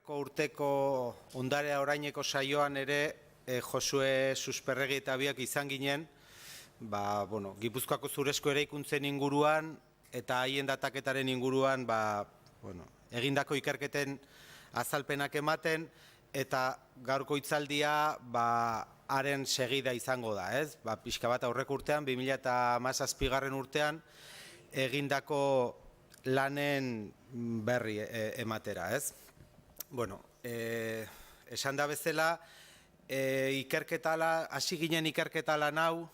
2000ko urteko ondarea oraineko saioan ere Josue Susperregi eta biak izan ginen, Gipuzkoako zurezko eraikuntzen inguruan eta haien dataketaren inguruan egindako ikerketen azalpenak ematen, eta gaurko hitzaldia haren segida izango da, ez? Pixka bat aurreko urtean, 2017 urtean, egindako lanen berri ematera, ez? Esan da bezala, hasi ginen ikerketa lan hau,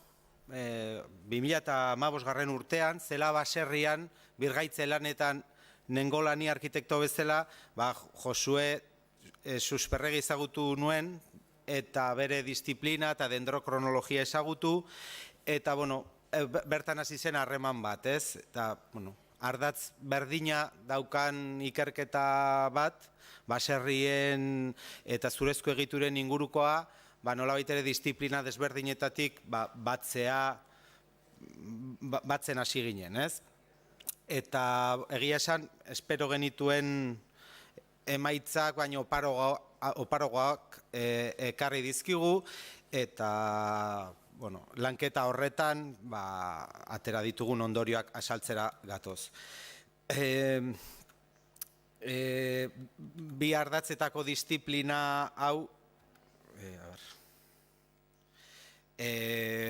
2015 urtean, zela baserrian, birgaitze lanetan nengolani arkitekto bezala, Josue Susperregi ezagutu nuen, eta bere disiplina eta dendrokronologia ezagutu, eta, bertan hasi zen harreman bat, ez? Eta, ardatz berdina daukan ikerketa bat, baserrien eta zurezko egituren ingurukoa, nolabait ere disiplina desberdinetatik batzen hasi ginen, ez? Eta egia esan, espero genituen emaitzak, baina oparogoak ekarri dizkigu, eta lanketa horretan atera ditugun ondorioak azaltzera gatoz. Bi ardatzetako disiplina hau,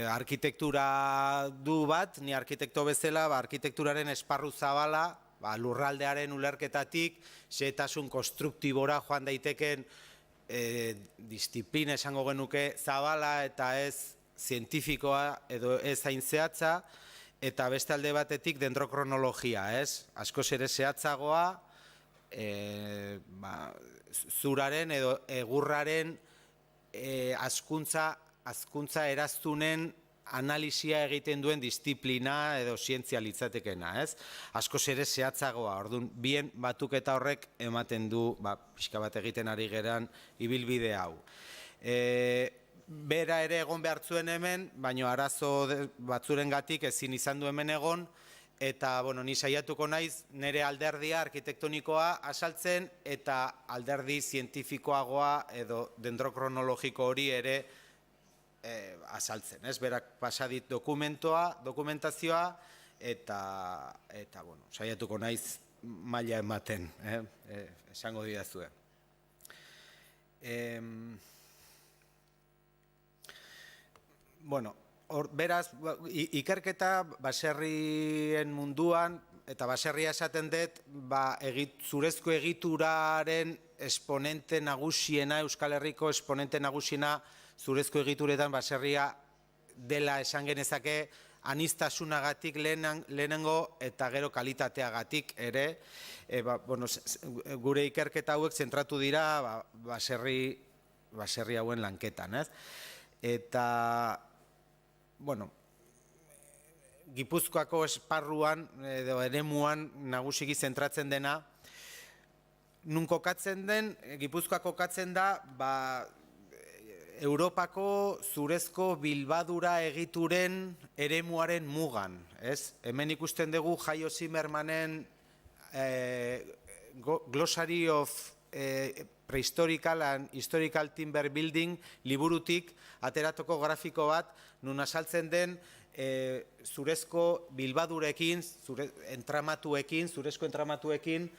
arkitektura du bat, ni arkitekto bezala, arkitekturaren esparru zabala, lurraldearen ulerketatik, xehetasun konstruktibora joan daiteken disiplina esango genuke zabala eta ez zientifikoa edo ez hain zehatza, eta beste alde batetik dendrokronologia, ez? Askoz ere zehatzagoa, zuraren edo egurraren hazkuntza eraztunen analisia egiten duen disiplina edo zientzia litzatekena, ez? Askoz ere zehatzagoa, orduan, bien batuketa horrek ematen du, pixka bat egiten ari geran ibilbide hau. Bera ere egon behartzuen hemen, baina arazo batzurengatik ezin izan du hemen egon, eta, ni saiatuko naiz nire alderdia arkitektonikoa azaltzen, eta alderdi zientifikoagoa edo dendrokronologiko hori ere azaltzen, ez? Berak pasadit dokumentazioa, eta, saiatuko naiz maila ematen, esango didazue. Beraz, ikerketa baserrien munduan, eta baserria esaten dut, zurezko egituraren esponente nagusiena, Euskal Herriko esponente nagusiena, zurezko egituretan baserria dela esan genezake, aniztasunagatik lehenengo eta gero kalitateagatik ere, gure ikerketa hauek zentratu dira baserri hauen lanketan, ez? Eta, Gipuzkoako esparruan edo eremuan nagusiki zentratzen dena, nun kokatzen den, Gipuzkoa kokatzen da, Europako zurezko bilbadura egituren eremuaren mugan, ez? Hemen ikusten dugu Jaio Zimmermanen Glossary of Prehistorical and Historical Timber Building liburutik ateratoko grafiko bat, nun azaltzen den zurezko bilbadurekin, zurezko entramatuekin,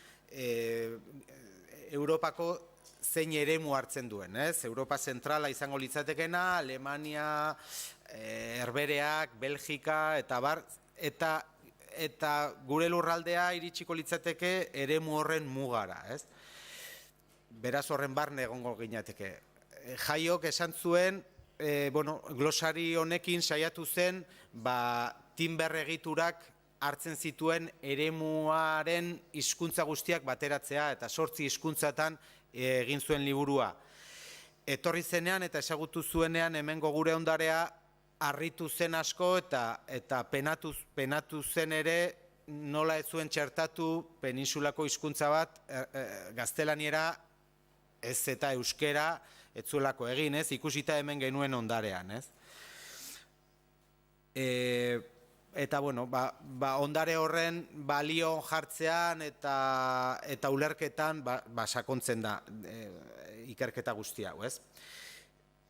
Europako zein eremu hartzen duen, ez? Europa zentrala izango litzatekena, Alemania, Herbehereak, Belgika, eta bar, eta gure lurraldea iritsiko litzateke eremu horren mugara, ez? Beraz horren barne egongo ginateke. Jaiok esan zuen, glosari honekin saiatu zen, timber egiturak hartzen zituen eremuaren hizkuntza guztiak bateratzea, eta 8 hizkuntzatan egin zuen liburua. Etorri zenean eta ezagutu zuenean hemengo gure ondarea harritu zen asko, eta penatu zen ere nola ez zuen txertatu peninsulako hizkuntza bat gaztelaniera ez eta euskera ez zuelako egin, ez? Ikusita hemen genuen ondarean, ez? Eta, bueno, ondare horren balio jartzean eta ulerketan sakontzen da ikerketa guzti hau, ez?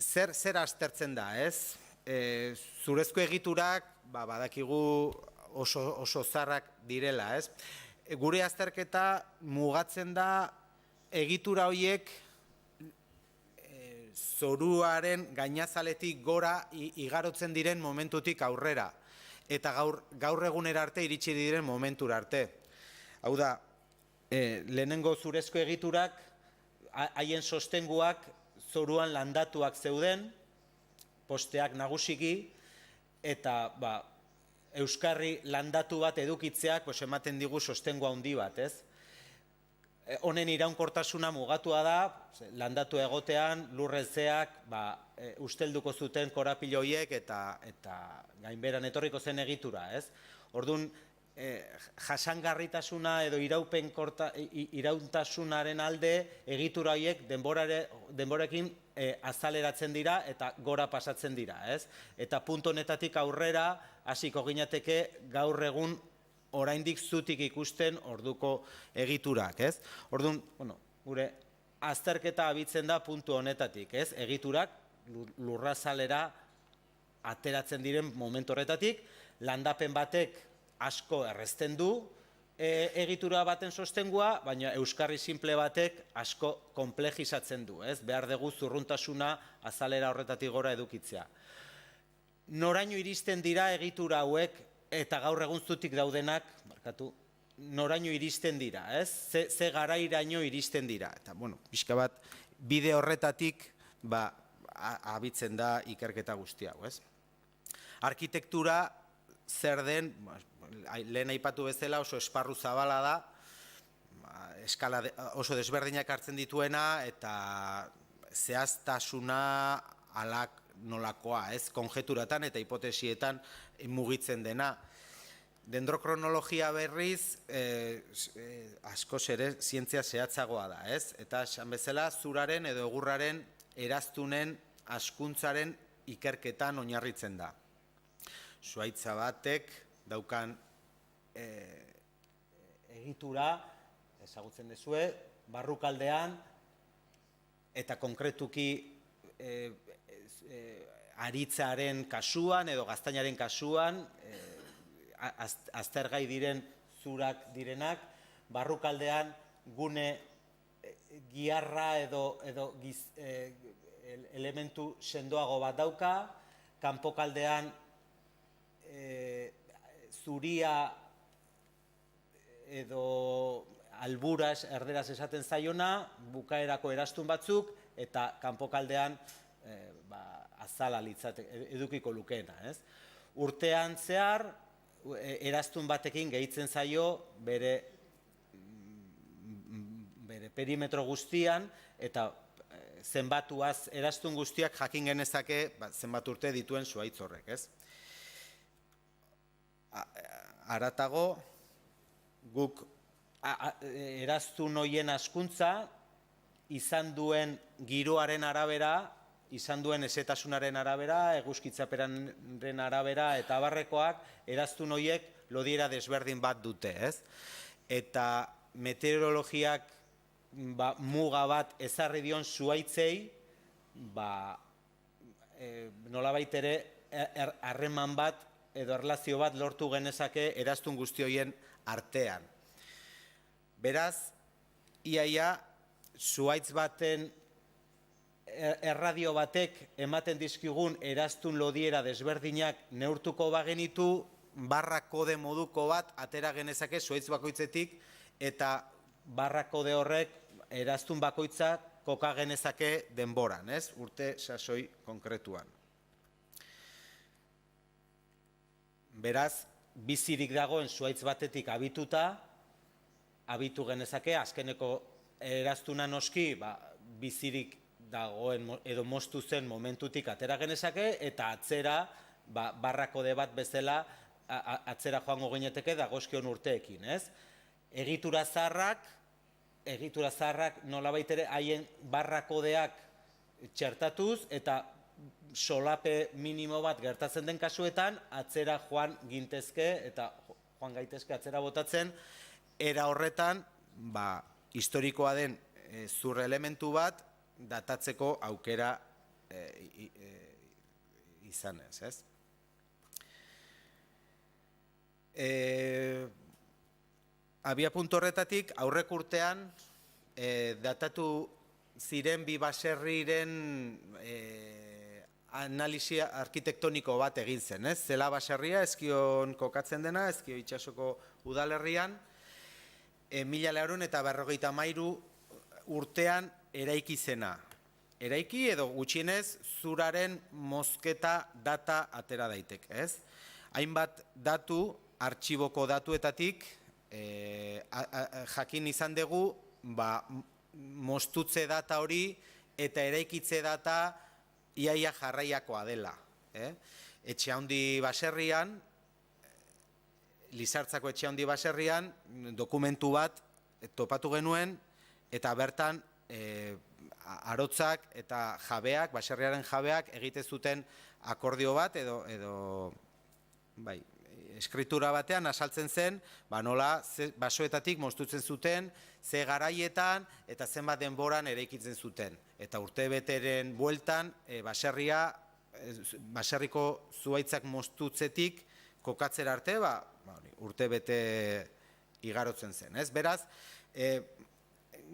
Zer aztertzen da, ez? Zurezko egiturak, badakigu oso zarrak direla, ez? Gure azterketa mugatzen da egitura horiek zoruaren gainazaletik gora igarotzen diren momentutik aurrera. Eta gaur egunera arte iritsi diren momentura arte. Hau da, lehenengo zurezko egiturak, haien sostenguak zoruan landatuak zeuden, posteak nagusiki, eta euskarri landatu bat edukitzeak ematen digu sostengu handi bat, ez? Honen iraunkortasuna mugatua da, landatu egotean, lurrezeak ustelduko zuten korapiloiek eta gainberan etorriko zen egitura, ez? Orduan, jasangarritasuna edo irauntasunaren alde egitura horiek denborekin azaleratzen dira eta gora pasatzen dira, ez? Eta puntu honetatik aurrera hasiko ginateke gaur egun oraindik zutik ikusten orduko egiturak, ez? Orduan, gure azterketa abitzen da puntu honetatik, ez? Egiturak lurrazalera ateratzen diren momentu horretatik, landapen batek asko errezten du egitura baten sostengua, baina euskarri simple batek asko komplejizatzen du, ez? Behar dugu zurruntasuna azalera horretatik gora edukitzea. Noraino iristen dira egitura hauek eta gaur egun zutik daudenak, noraino iristen dira, ez? Ze garairaino iristen dira. Eta, pixka bat, bide horretatik abitzen da ikerketa guzti hau, ez? Arkitektura zer den, lehen aipatu bezala oso esparru zabala da, eskala oso desberdinak hartzen dituena eta zehaztasuna alak nolakoa, ez? Konjeturatan eta hipotesietan mugitzen dena. Dendrokronologia berriz askoz ere zientzia zehatzagoa da, ez? Eta esan bezala zuraren edo egurraren eraztunen askuntzaren ikerketan oinarritzen da. Zuhaitza batek daukan egitura, ezagutzen duzue, barrukaldean eta konkretuki aritzaren kasuan edo gaztainaren kasuan, aztergai diren zurak direnak, barrukaldean gune giharra edo elementu sendoago bat dauka, kanpokaldean zuria edo alburas erderaz esaten zaiona, bukaerako erastun batzuk, eta kanpokaldean azala edukiko lukeena, ez? Urtean zehar, erastun batekin gehitzen zaio bere perimetro guztian, eta zenbatuaz erastun guztiak jakin genezake zenbat urte dituen zuhaitz horrek, ez? Haratago, guk erastun horien askuntza izan duen giroaren arabera, izan duen ezetasunaren arabera, eguzkitzapenaren arabera eta abarrekoak erastun horiek lodiera desberdin bat dute, ez? Eta meteorologiak muga bat ezarri dion zuhaitzei, nolabait ere harreman bat edo erlazio bat lortu genezake erastun guzti horien artean. Beraz, iaia, zuhaitz baten erradio batek ematen dizkigun erastun lodiera desberdinak neurtuko bagenitu, barra kode moduko bat atera genezake zuhaitz bakoitzetik, eta barra kode horrek erastun bakoitza koka genezake denboran, ez? Urte sasoi konkretuan. Beraz, bizirik dagoen zuhaitz batetik abituta, abitu genezake, azkeneko erastuna noski, bizirik dagoen edo moztu zen momentutik atera genezake, eta atzera, barrakode bat bezala, atzera joango gineteke dagozkion urteekin, ez? Egitura zaharrak nolabait ere haien barrakodeak txertatuz, eta solape minimo bat gertatzen den kasuetan, atzera joan gintezke eta joan gaitezke atzera botatzen, era horretan, historikoa den zur elementu bat datatzeko aukera izanez, ez? Abiapuntu horretatik, aurrek urtean datatu ziren bi baserriren analisia arkitektoniko bat egin zen, ez? Zela baserria, Ezkion kokatzen dena, Ezkio itsasoko udalerrian, 1953 urtean eraiki zena. Eraiki edo gutxienez zuraren mozketa data atera daitek, ez? Hainbat datu, artxiboko datuetatik, jakin izan dugu, moztutze data hori eta eraikitze data iaia jarraiakoa dela. Etxe handi baserrian, Lizartzako etxe handi baserrian, dokumentu bat topatu genuen, eta bertan arotzak eta jabeak, baserriaren jabeak, egite zuten akordio bat edo eskritura batean asaltzen zen, nola basoetatik moztutzen zuten, ze garaietan eta zenbat denboran eraikitzen zuten. Eta urtebeteren bueltan, baserriko zuhaitzak moztutzetik kokatzera arte, urtebete igarotzen zen. Beraz,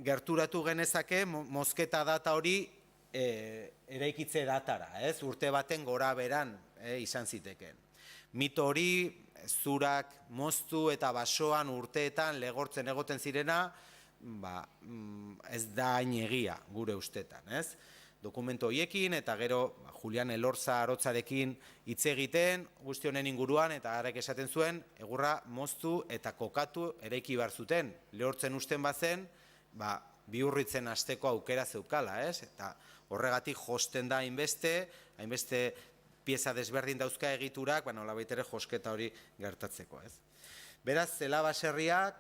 gerturatu genezake mozketa data hori eraikitze datara, urte baten gora beran izan ziteken. Mito hori, zurak moztu eta basoan urteetan legortzen egoten zirena, ez da hain egia gure ustetan. Dokumentu horiekin eta gero Julian Elorza arotzarekin hitz egiten, guzti honen inguruan, eta harek esaten zuen, egurra moztu eta kokatu eraiki behar zuten. Lehortzen usten bazen, bihurritzen hasteko aukera zeukala, eta horregatik josten da hainbeste pieza desberdin dauzka egiturak, nolabait ere josketa hori gertatzeko. Beraz, zela baserriak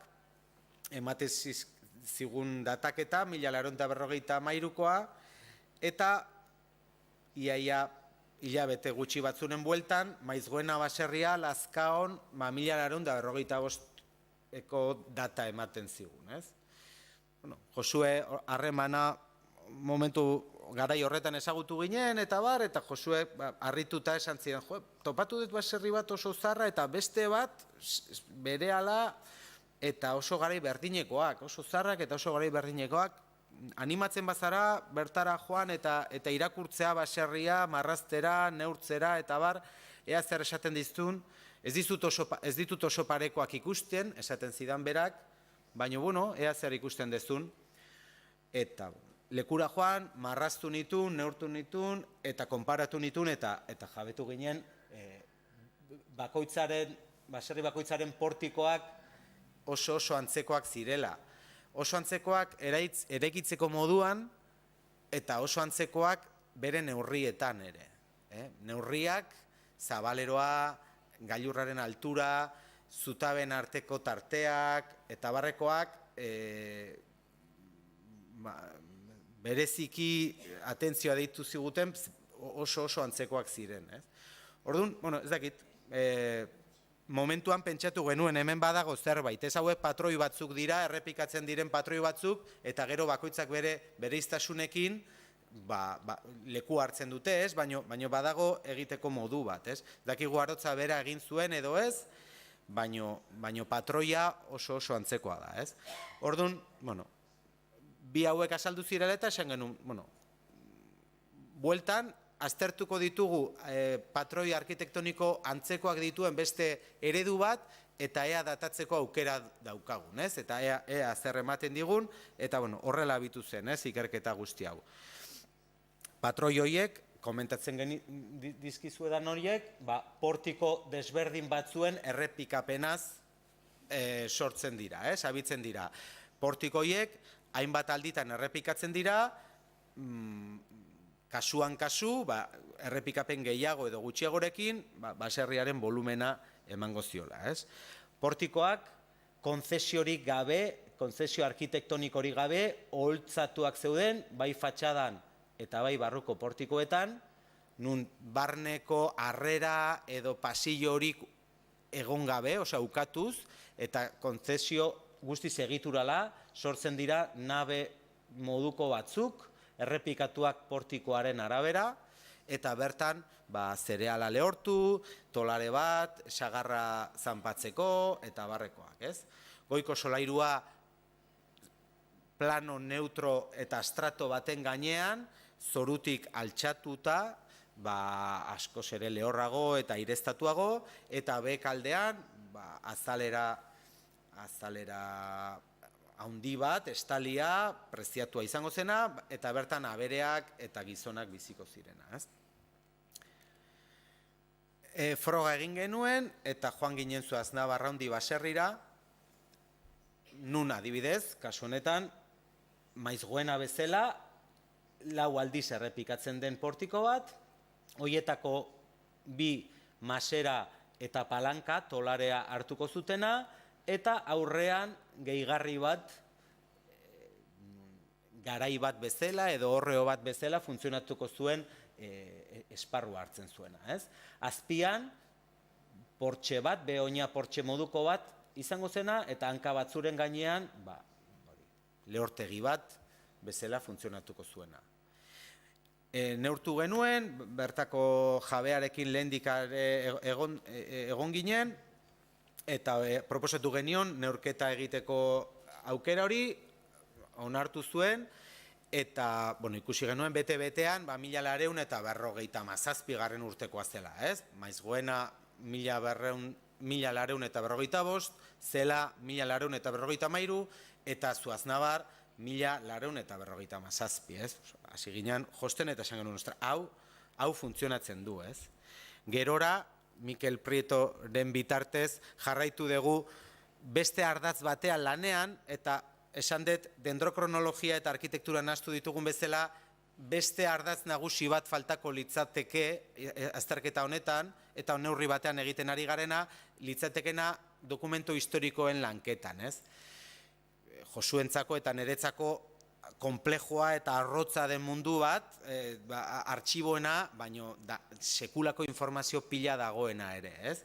ematen zigun dataketa, 1953koa, eta iaia hilabete gutxi batzunen bueltan, Maizgoena baserria Lazkaon 1955eko data ematen zigun. Josue harremana momentu garai horretan ezagutu ginen, eta Josue harrituta esan ziren, topatu dut baserri bat oso zarra eta beste bat berehala eta oso garai berdinekoak, oso zarrak eta oso garai berdinekoak, animatzen bazara bertara joan eta irakurtzea baserria, marraztera, neurtzera eta ea zer esaten diztun, ez ditut oso parekoak ikusten, esaten zidan berak, baina ea zer ikusten dezun, eta lekura joan, marraztu nitun, neurtu nitun, eta konparatu nitun, eta jabetu ginen, baserri bakoitzaren portikoak oso antzekoak zirela. Oso antzekoak eraikitzeko moduan, eta oso antzekoak bere neurrietan ere. Neurriak, zabaleroa, gailurraren altura, zutaben arteko tarteak, eta barrekoak, bereziki atentzioa deitu ziguten oso antzekoak ziren. Orduan, ez dakit, momentuan pentsatu genuen hemen badago zerbait, ez hauek patroi batzuk dira, errepikatzen diren patroi batzuk, eta gero bakoitzak bere iztasunekin leku hartzen dute, baina badago egiteko modu bat. Dakigu Arotza bera egin zuen edo ez, baina patroia oso antzekoa da. Orduan, bi hauek azaldu zirela eta esan genuen, bueltan, aztertuko ditugu patroi arkitektoniko antzekoak dituen beste eredu bat, eta ea datatzeko aukera daukagun, eta ea zer ematen digun, eta horrela abitu zen, ikerketa guzti hau. Patroi horiek, komentatzen dizkizuedan horiek, portiko desberdin batzuen errepikapenaz sortzen dira, abitzen dira. Portiko horiek, hainbat alditan errepikatzen dira, kasuan kasu, errepikapen gehiago edo gutxiagorekin, baserriaren volumena emango ziola. Portikoak, konzesiorik gabe, konzesio arkitektonikorik gabe, oholtzatuak zeuden, bai fatxadan eta bai barruko portikoetan, nun barneko harrera edo pasillo horik egon gabe, osea, ukatuz, eta kontzesio guztiz egiturala sortzen dira nabe moduko batzuk, errepikatuak portikoaren arabera, eta bertan zereala lehortu, tolare bat, sagarra zanpatzeko, eta barrekoak, ez? Goiko solairua plano neutro eta estrato baten gainean, zorutik altxatuta, askoz ere lehorrago eta ireztatuago, eta bekaldean azalera handi bat, estalia, preziatua izango zena, eta bertan abereak eta gizonak biziko zirena. Froga egin genuen, eta joan ginen Zuaznabar handi baserrira, nun adibidez, kasu honetan, Maizgoena bezala, 4 aldiz errepikatzen den portiko bat, hoietako 2 masera eta palanka tolarea hartuko zutena, eta aurrean gehigarri bat, garai bat bezala edo horreo bat bezala funtzionatuko zuen esparrua hartzen zuena. Azpian, portxe bat, behoina portxe moduko bat izango zena, eta hanka batzuren gainean, lehortegi bat bezala funtzionatuko zuena. Neurtu genuen, bertako jabearekin lehendik egon ginen, eta proposatu genion neurketa egiteko aukera hori, onartu zuen, eta ikusi genuen bete-betean 1957 urtekoa zela, ez? Maizgoena 1955, zela 1953, eta Zuaznabar 1957, ez? Hasi ginen josten eta esan genuen, hau funtzionatzen du, ez? Gerora, Mikel Prietoren bitartez jarraitu dugu beste ardatz batean lanean, eta esan dut dendrokronologia eta arkitektura nahastu ditugun bezala, beste ardatz nagusi bat faltako litzateke azterketa honetan, eta neurri batean egiten ari garena, litzatekena dokumento historikoen lanketan, ez? Josuentzako eta niretzako konplejua eta arrotza den mundu bat, artxiboena, baino sekulako informazio pila dagoena ere, ez?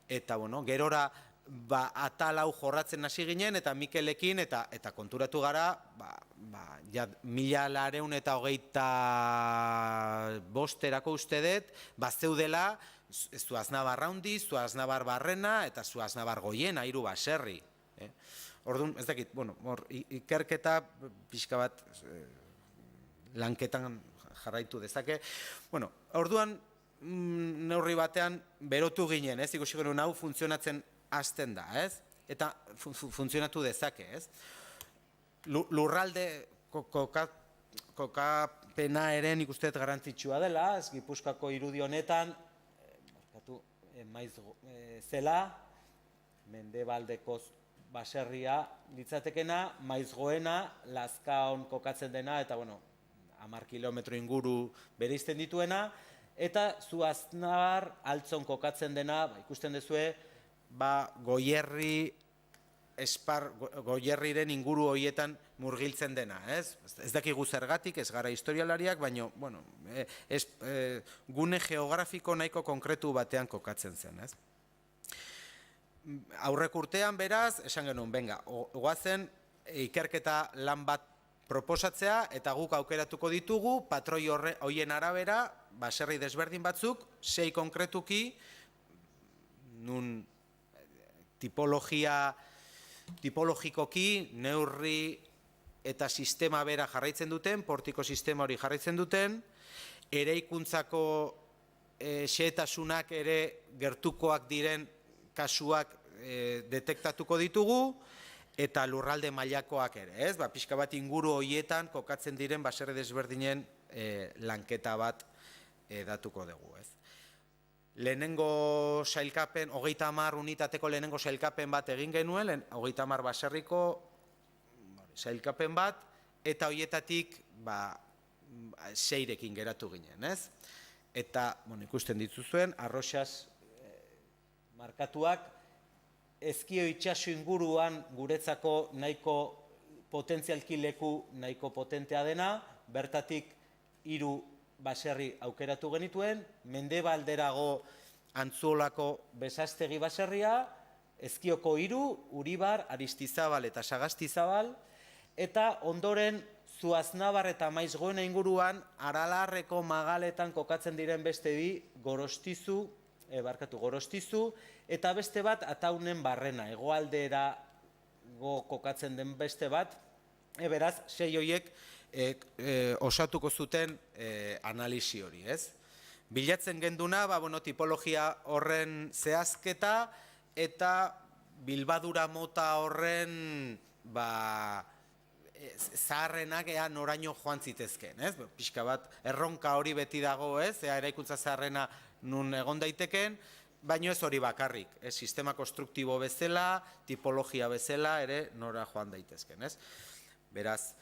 Eta, gerora atal hau jorratzen hasi ginen, eta Mikelekin, eta konturatu gara, 1925 uste dut, zeudela Zuaznabar handi, Zuaznabar barrena, eta Zuaznabar goiena, 3 baserri. Orduan, ez dakit, ikerketa pixka bat lanketan jarraitu dezake. Orduan, neurri batean berotu ginen, ez? Ikusi genuen hau funtzionatzen hasten da, ez? Eta funtzionatu dezake, ez? Lurralde kokapena ere nik uste dut garrantzitsua dela, ez? Gipuzkoako irudi honetan, maiz zela, mendebaldeko baserria litzatekena, Maizgoena, Lazkaon kokatzen dena, eta 10 kilometro inguru bereizten dituena, eta Zuaznabar Altzon kokatzen dena, ikusten duzue, Goierriren inguru horietan murgiltzen dena, ez? Ez dakigu zergatik, ez gara historialariak, baina, gune geografiko nahiko konkretu batean kokatzen zen, ez? Aurrek urtean, beraz, esan genuen, goazen ikerketa lan bat proposatzea, eta guk aukeratuko ditugu, patroi horien arabera, baserri desberdin batzuk, 6 konkretuki, nun tipologikoki, neurri eta sistema bera jarraitzen duten, portiko sistema hori jarraitzen duten, eraikuntzako xehetasunak ere gertukoak diren kasuak detektatuko ditugu, eta lurralde mailakoak ere, ez? Pixka bat inguru horietan kokatzen diren baserri desberdinen lanketa bat datuko dugu, ez? Lehenengo sailkapen, 30 unitateko lehenengo sailkapen bat egin genuen, 30 baserriko sailkapen bat, eta horietatik 6rekin geratu ginen, ez? Eta, ikusten dituzuen, arroxaz markatuak, ezkio itxaso inguruan guretzako nahiko potentzialki leku nahiko potentea dena, bertatik 3 baserri aukeratu genituen, mendebalderago Antzuolako Besastegi baserria, Ezkioko 3, Uribar, Aristizabal eta Sagastizabal, eta ondoren Zuaznabar eta Maizgoena inguruan Aralarreko magaletan kokatzen diren beste bi Gorostizu, eta beste bat Ataunen barrena, hegoalderago kokatzen den beste bat, beraz, 6 horiek osatuko zuten analisi hori, ez? Bilatzen genduna, tipologia horren zehazketa eta bilbadura mota horren zaharrenak ea noraino joan zitezken, ez? Pixka bat, erronka hori beti dago, ez? Ea eraikuntza zaharrena nun egon daiteken, baino ez hori bakarrik, ez? Sistema konstruktibo bezala, tipologia bezala, ere nora joan daitezken, ez? Beraz,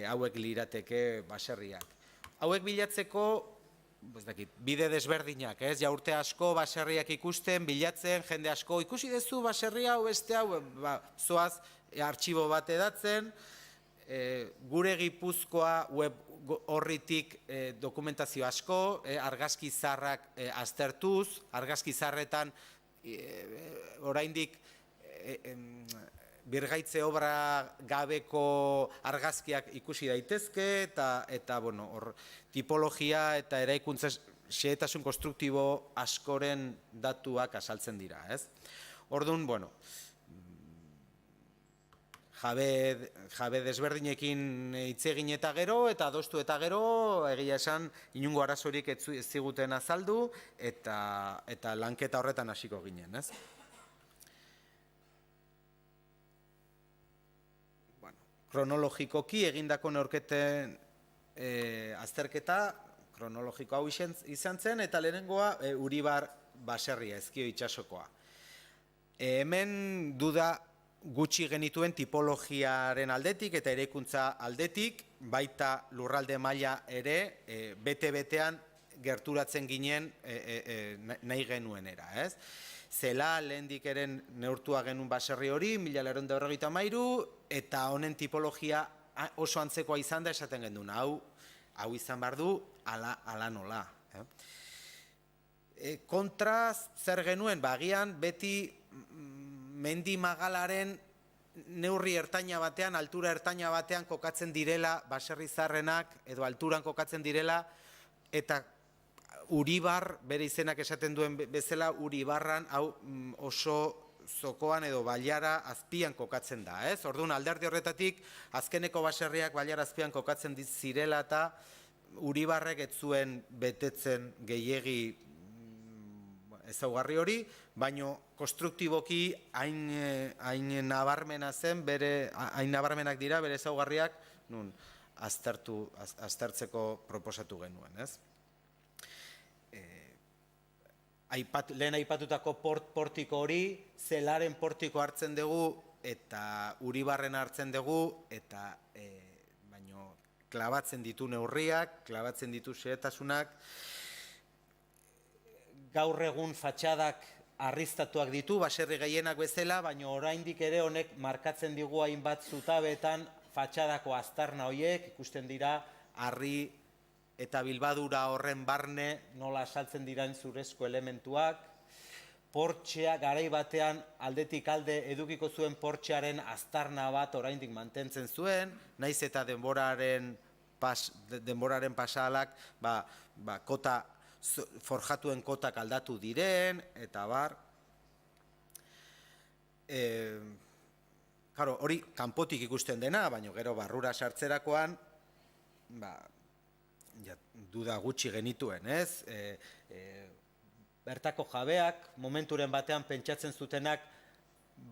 hauek lirateke baserriak. Hauek bilatzeko, bide desberdinak, ez? Ja urte asko baserriak ikusten, bilatzen, jende asko, ikusi dezu baserria hau beste hau, zoaz artxibo bat edatzen, gure Gipuzkoa web horritik dokumentazio asko, argazki zaharrak aztertuz, argazki zaharretan oraindik birgaitze obra gabeko argazkiak ikusi daitezke, eta tipologia eta eraikuntza xehetasun konstruktibo askoren datuak azaltzen dira, ez? Orduan, jabe desberdinekin hitz egin eta gero, eta adostu eta gero, egia esan, inongo arazorik ez ziguten azaldu, eta lanketa horretan hasiko ginen, ez? Kronologikoki egindako neurketen azterketa, kronologiko hau izan zen, eta lehenengoa Uribar baserria, Ezkio itsasokoa. Hemen duda gutxi genituen tipologiaren aldetik eta eraikuntza aldetik, baita lurralde maila ere, bete-betean gerturatzen ginen nahi genuenera, ez? Zela lehendik eren neurtua genuen baserri hori, 1993, eta honen tipologia oso antzekoa izan da esaten genduen, hau izan behar du, ala nola. Kontra zer genuen, agian beti mendi magalaren neurri ertaina batean, altura ertaina batean kokatzen direla baserri zaharrenak, edo alturan kokatzen direla, eta Uribar, bere izenak esaten duen bezala, Uribarran hau oso zokoan edo bailara azpian kokatzen da, ez? Orduan, alderdi horretatik, azkeneko baserriak bailara azpian kokatzen zirela eta Uribarrek ez zuen betetzen gehiegi ezaugarri hori, baino konstruktiboki hain nabarmenak dira bere ezaugarriak nun aztertzeko proposatu genuen, ez? Lehen aipatutako portiko hori, Zelaren portiko hartzen dugu eta Uribarren hartzen dugu, eta baino klabatzen ditu neurriak, klabatzen ditu xehetasunak. Gaur egun fatxadak arriztatuak ditu, baserri gehienak bezala, baina oraindik ere honek markatzen digu hainbat zutabetan fatxadako aztarna horiek, ikusten dira harri eta bilbadura horren barne nola saltzen diran zurezko elementuak, portxea garai batean aldetik alde edukiko zuen portxearen aztarna bat oraindik mantentzen zuen, naiz eta denboraren pasalak kota forjatuen kotak aldatu diren, eta bar. Hori kanpotik ikusten dena, baina gero barrura sartzerakoan, duda gutxi genituen, ez? Bertako jabeak, momenturen batean pentsatzen zutenak,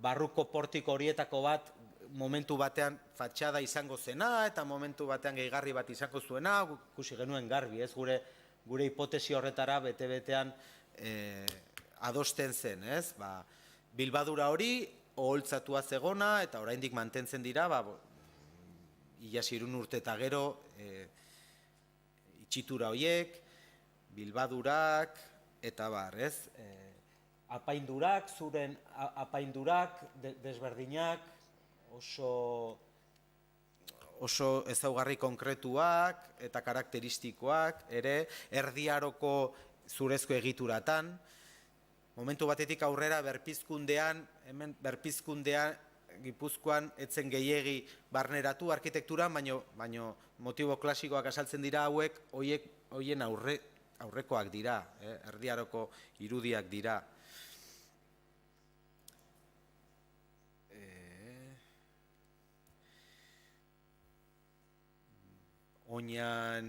barruko portiko horietako bat, momentu batean fatxada izango zena, eta momentu batean gehigarri bat izango zuena, ikusi genuen garbi, ez? Gure hipotesi horretara bete-betean adosten zen, ez? Bilbadura hori, oholtzatua zegona, eta oraindik mantentzen dira, ia 3 urte eta gero, itxitura horiek, bilbadurak, eta bar, ez? Apaindurak, zuren apaindurak, desberdinak, oso ezaugarri konkretuak eta karakteristikoak ere, Erdi Aroko zurezko egituratan. Momentu batetik aurrera berpizkundean, hemen berpizkundean Gipuzkoan etzen gehiegi barneratu arkitekturan, baino motibo klasikoak azaltzen dira hauek, hoien aurrekoak dira, Erdi Aroko irudiak dira. Oinan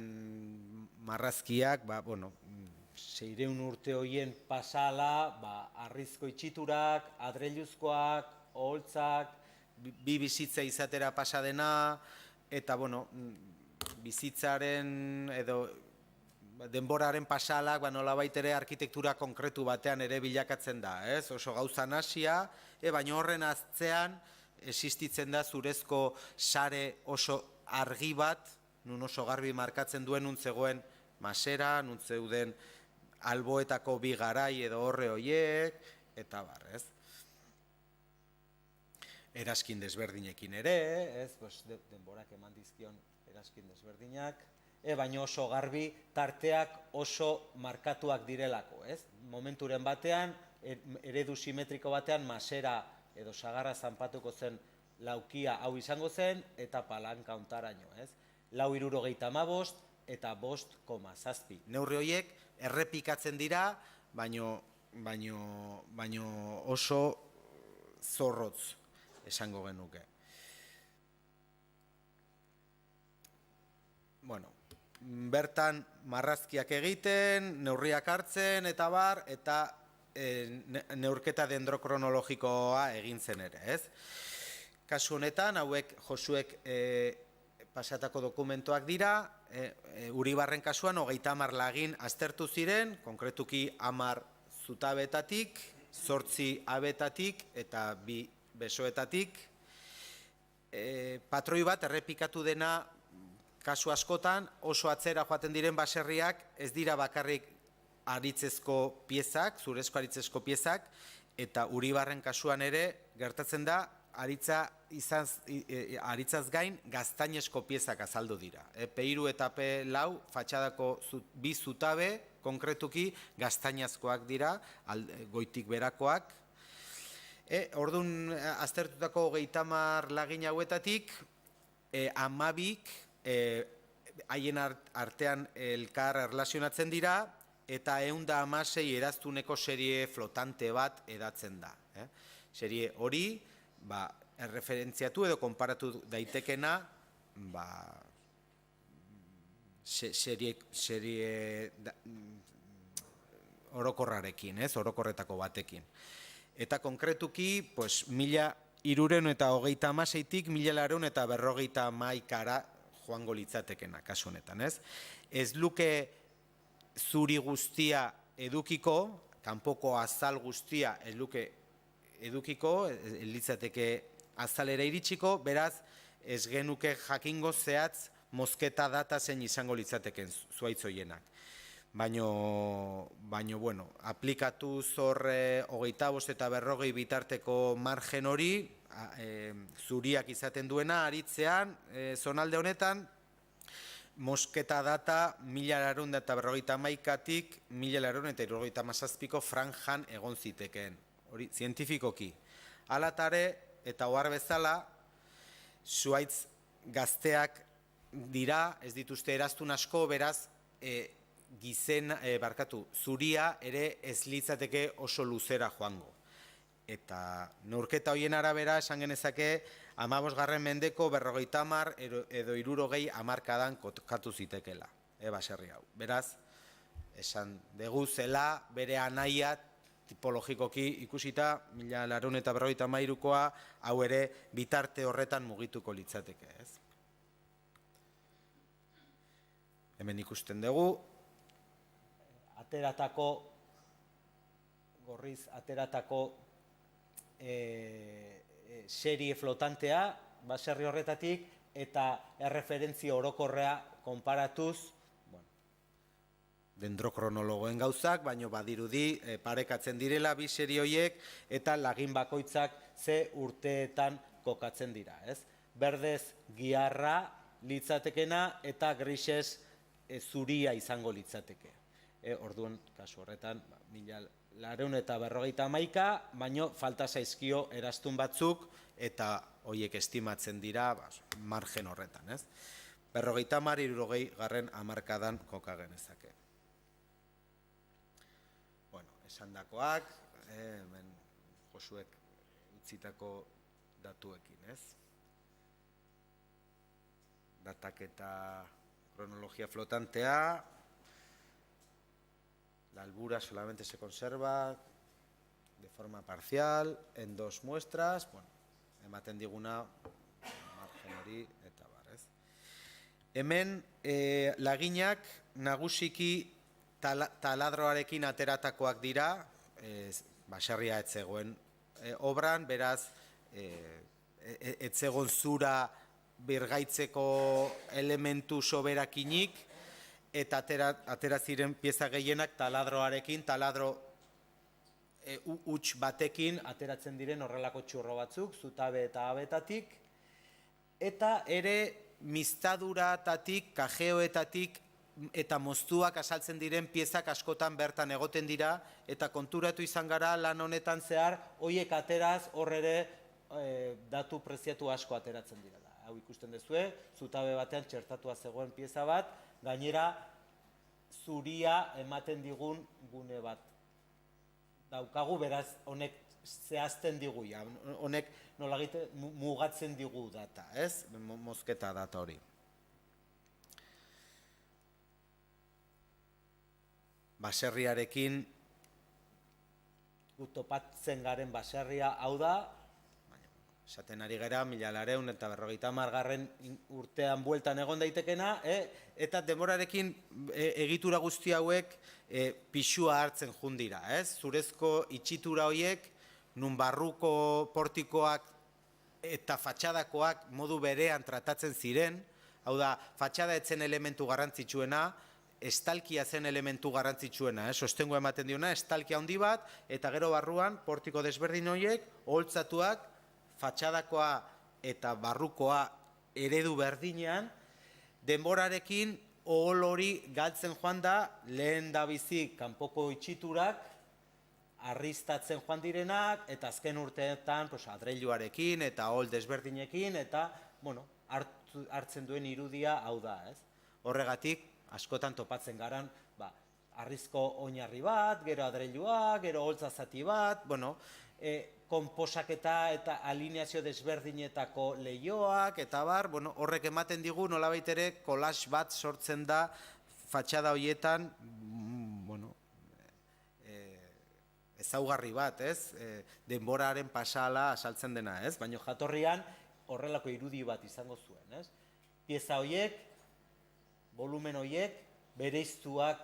marrazkiak, 600 urte hoien pasala, harrizko itxiturak, adreiluzkoak, oholtzak, bi bizitza izatera pasadena, eta bizitzaren edo denboraren pasalak nolabait ere arkitektura konkretu batean ere bilakatzen da, ez? Oso gauza nahasia, baina horren atzean existitzen da zurezko sare oso argi bat, nun oso garbi markatzen duen nun zegoen masera, nun zeuden alboetako bi garai edo horre hoiek, eta bar, ez? Eraskin desberdinekin ere, denborak eman dizkion eraskin desberdinak, baina oso garbi tarteak oso markatuak direlako, ez? Momenturen batean, eredu simetriko batean, masera edo sagarra zanpatuko zen laukia hau izango zen, eta palanka ontaraino, ez? 4,75 eta 5,7. Neurri horiek errepikatzen dira, baino oso zorrotz esango genuke. Bertan marrazkiak egiten, neurriak hartzen, eta bar, eta neurketa dendrokronologikoa egin zen ere, ez? Kasu honetan, hauek Josuek pasatako dokumentoak dira, Uribarren kasuan 30 lagin aztertu ziren, konkretuki 10 zutabetatik, 8 abetatik eta 2 besoetatik. Patroi bat errepikatu dena kasu askotan, oso atzera joaten diren baserriak ez dira bakarrik aritzezko piezak, zurezko aritzezko piezak, eta Uribarren kasuan ere gertatzen da, aritzaz gain gaztainezko piezak azaldu dira. P3 eta P4 fatxadako 2 zutabe, konkretuki gaztainezkoak dira, goitik berakoak. Orduan, aztertutako 30 lagin hauetatik, 12 haien artean elkar erlazionatzen dira, eta 116 eraztuneko serie flotante bat edatzen da. Serie hori, erreferentziatu edo konparatu daitekena serie orokorrarekin, orokorretako batekin. Eta konkretuki, 1336-tik 1451-ra joango litzatekena, kasu honetan, ez? Ez luke zuri guztia edukiko, kanpoko azal guztia ez luke edukiko, litzateke azalera iritsiko, beraz, ez genuke jakingo zehatz mozketa data zein izango litzateken zuaitz hoienak. Baino, aplikatu zorre 25 eta 40 bitarteko margen hori, zuriak izaten duena, aritzean, zonalde honetan, mozketa data 1951-tik 1977ko franjan egon zitekeen. Hori, zientifikoki. Alatare eta ohar bezala, zuaitz gazteak dira, ez dituzte eraztun asko, beraz, zuria ere ez litzateke oso luzera joango. Eta neurketa hoien arabera esan genezake 15. mendeko 50 edo 60 hamarkadan kokatu zitekela, baserri hau. Beraz, esan dugu zela bere anaia tipologikoki ikusita 1953koa hau ere bitarte horretan mugituko litzateke, ez? Hemen ikusten dugu gorriz ateratako serie flotantea baserri horretatik eta erreferentzia orokorrea konparatuz dendrokronologoen gauzak, baino badirudi parekatzen direla bi serie horiek eta lagin bakoitzak ze urteetan kokatzen dira, ez? Berdez giharra litzatekena eta grises zuria izango litzateke. Orduan, kasu horretan, 1951, baino falta zaizkio eraztun batzuk eta horiek estimatzen dira margen horretan. 50-60 hamarkadan koka genezake. Esan dakoak, hemen Josuek utzitako datuekin, dataketa cronologia flotantea, la albura solamente se conserva de forma parcial en 2 muestras, ematen diguna margen hori eta bar, Hemen laginak nagusiki taladroarekin ateratakoak dira, baserria ez zegoen obran, beraz ez zegoen zura birgaitzeko elementu soberakinik, eta atera ziren pieza gehienak taladroarekin, taladro huts batekin ateratzen diren horrelako txurro batzuk, zutabe eta abetatik, eta ere mistaduratatik, kajeoetatik eta moztuak asaltzen diren piezak askotan bertan egoten dira, eta konturatu izan gara lan honetan zehar, hoiek ateraz horre datu preziatu asko ateratzen dira. Hau ikusten dezue, zutabe batean txertatua zegoen pieza bat, gainera zuria ematen digun gune bat daukagu, beraz honek zehazten digu, honek nolagite mugatzen digu data, mozketa data hori. Baserriarekin topatzen garen baserria hau da, esaten ari gara, 1950 urtean bueltan egon daitekena, eta denborarekin egitura guzti hauek pixua hartzen jundira. Zurezko itxitura horiek, nun barruko portikoak eta fatxadakoak modu berean tratatzen ziren, hau da, fatxada etzen elementu garrantzitsuena, estalkia zen elementu garrantzitsuena, sostengoa ematen diona, estalkia handi bat, eta gero barruan, portiko desberdin horiek, oholtzatuak, fatxadakoa eta barrukoa eredu berdinean, denborarekin ohol hori galtzen joan da, lehen da bizi kanpoko itxiturak, arriztatzen joan direnak, eta azken urteetan adreiluarekin eta ohol desberdinekin, eta hartzen duen irudia hau da. Horregatik, askotan topatzen garan, arrizko oinarri bat, gero adreilua, gero oholtza zati bat, konposaketa eta alineazio desberdinetako lehioak, eta bar, horrek ematen digu nolabait ere kolaz bat sortzen da fatxada horietan, ezaugarri bat, denboraren pasala asaltzen dena, baina jatorrian horrelako irudi bat izango zuen. Pieza horiek, volumen horiek, bereiztuak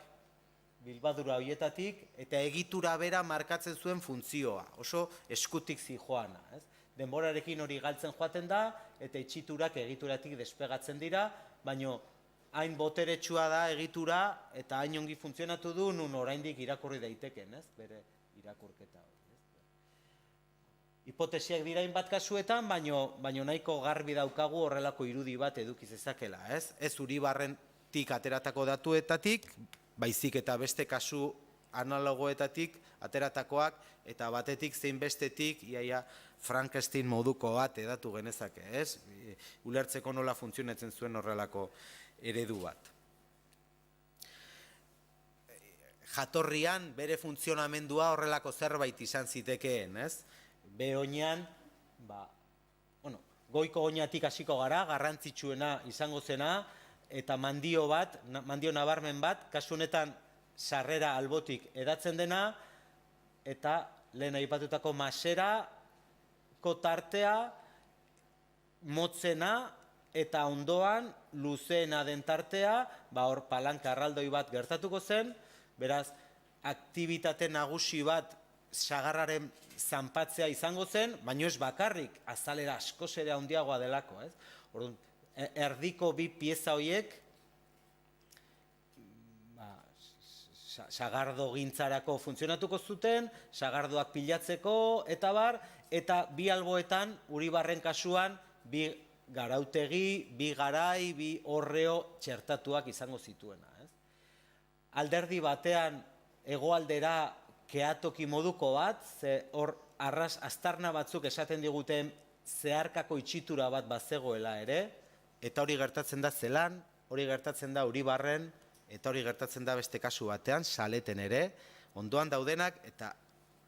bilbadura horietatik, eta egitura bera markatzen zuen funtzioa, oso eskutik zijoana. Denborarekin hori galtzen joaten da, eta itxiturak egituratik despegatzen dira, baina hain boteretsua da egitura, eta hain ongi funtzionatu du, nun oraindik irakurri daiteken, bere irakurketa hori. Hipotesiak dira hainbat kasuetan, baina nahiko garbi daukagu horrelako irudi bat eduki zezakela. Ez Uribarrentik ateratako datuetatik, baizik eta beste kasu analogoetatik ateratakoak, eta batetik zein bestetik, iaia Frankenstein moduko bat edatu genezake, ulertzeko nola funtzionatzen zuen horrelako eredu bat. Jatorrian bere funtzionamendua horrelako zerbait izan zitekeen, behoinean, goiko oinatik hasiko gara, garrantzitsuena izango zena, eta mandio bat, mandio nabarmen bat, kasu honetan sarrera albotik edatzen dena, eta lehen aipatutako maserako tartea, motzena, eta ondoan luzeena den tartea, hor palanka arraldoi bat gertatuko zen, beraz, aktibitate nagusi bat sagarraren zanpatzea izango zen, baino ez bakarrik, azalera askoz ere handiagoa delako. Erdiko bi pieza horiek, sagardo gintzarako funtzionatuko zuten, sagardoak pilatzeko, eta bar, eta bi alboetan, Uribarren kasuan, bi garautegi, bi garai, bi horreo txertatuak izango zituena. Alderdi batean hegoaldera kehatoki moduko bat, ze hor aztarna batzuk esaten diguten zeharkako itxitura bat bazegoela ere, eta hori gertatzen da Zelan, hori gertatzen da Uribarren, eta hori gertatzen da beste kasu batean, Saleten ere, ondoan daudenak eta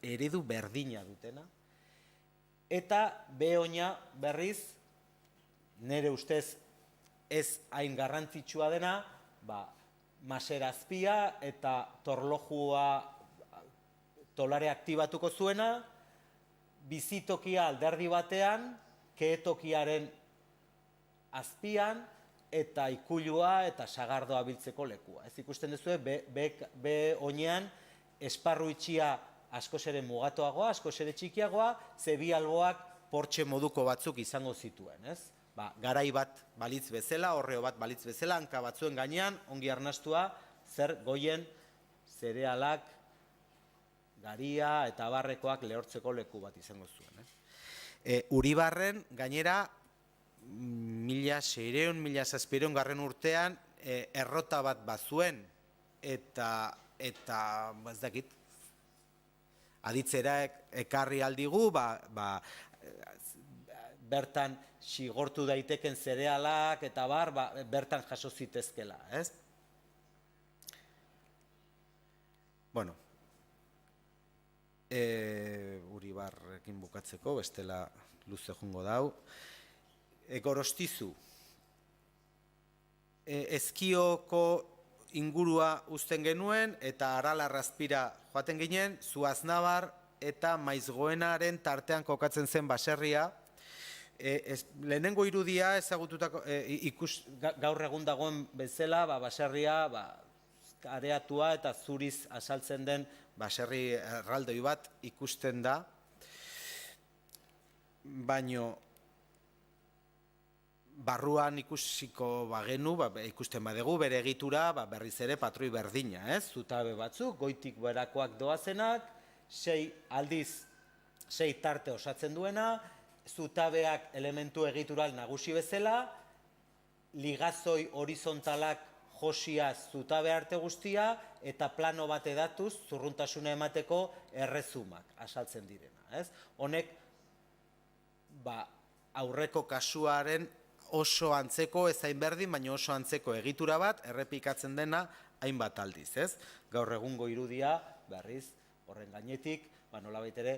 eredu berdina dutena. Eta Beoña berriz, nire ustez ez hain garrantzitsua dena, maserazpia eta torlojua tolare aktibatuko zuena, bizitokia alderdi batean, kehetokiaren azpian, eta ikulua eta sagardoa biltzeko lekua. Ez ikusten duzu, Beoñean esparru itxia askoz ere mugatuagoa, askoz ere txikiagoa, ze bi alboak portxe moduko batzuk izango zituen, ez? Garai bat balitz bezala, horreo bat balitz bezala, hanka batzuen gainean, ongi arnastua, zer goien zerealak, garia eta abarrekoak lehortzeko leku bat izango zuen. Uribarren, gainera, 1600-1700 garren urtean, errota bat bazuen, eta ez dakit, aditzera ekarri aldigu, bertan sigortu daiteken zerealak eta bertan jaso zitezkela, ez? Bueno, Uribarrekin bukatzeko, bestela luze jungo dau. Gorostizu, Ezkioko ingurua uzten genuen eta Aralarrazpira joaten ginen, Zuaznabar eta Maizgoenaren tartean kokatzen zen baserria. Lehenengo irudia ezagututako, gaur egun dagoen bezala, baserria areatua eta zuriz azaltzen den baserri erraldoi bat ikusten da, baino barruan ikusiko bagenu, ikusten badegu bere egitura berriz ere patroi berdina, ez? Zutabe batzuk, goitik berakoak doazenak, 6 tarte osatzen duena, zutabeak elementu egitural nagusi bezala, ligazoi horizontalak josia zutabe arte guztia, eta plano bat edatuz zurruntasuna emateko errezumak azaltzen direna, ez? Honek, aurreko kasuaren oso antzeko, ez hain berdin, baina oso antzeko egitura bat, errepikatzen dena hainbat aldiz, ez? Gaur egungo irudia, berriz, horren gainetik, nolabait ere,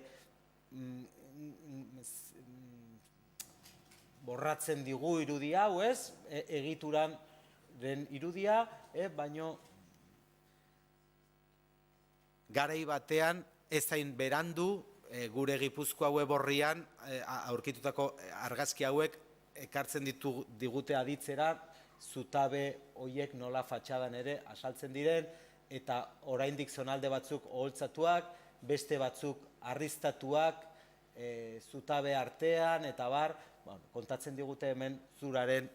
borratzen digu irudia hau, ez? Egituran den irudia, baino garai batean ez hain berandu, gure Gipuzkoa web orrian aurkitutako argazki hauek ekartzen digute aditzera, zutabe horiek nola fatxadan ere asaltzen diren, eta oraindik zonalde batzuk oholtzatuak, beste batzuk arriztatuak, zutabe artean, eta kontatzen digute hemen zuraren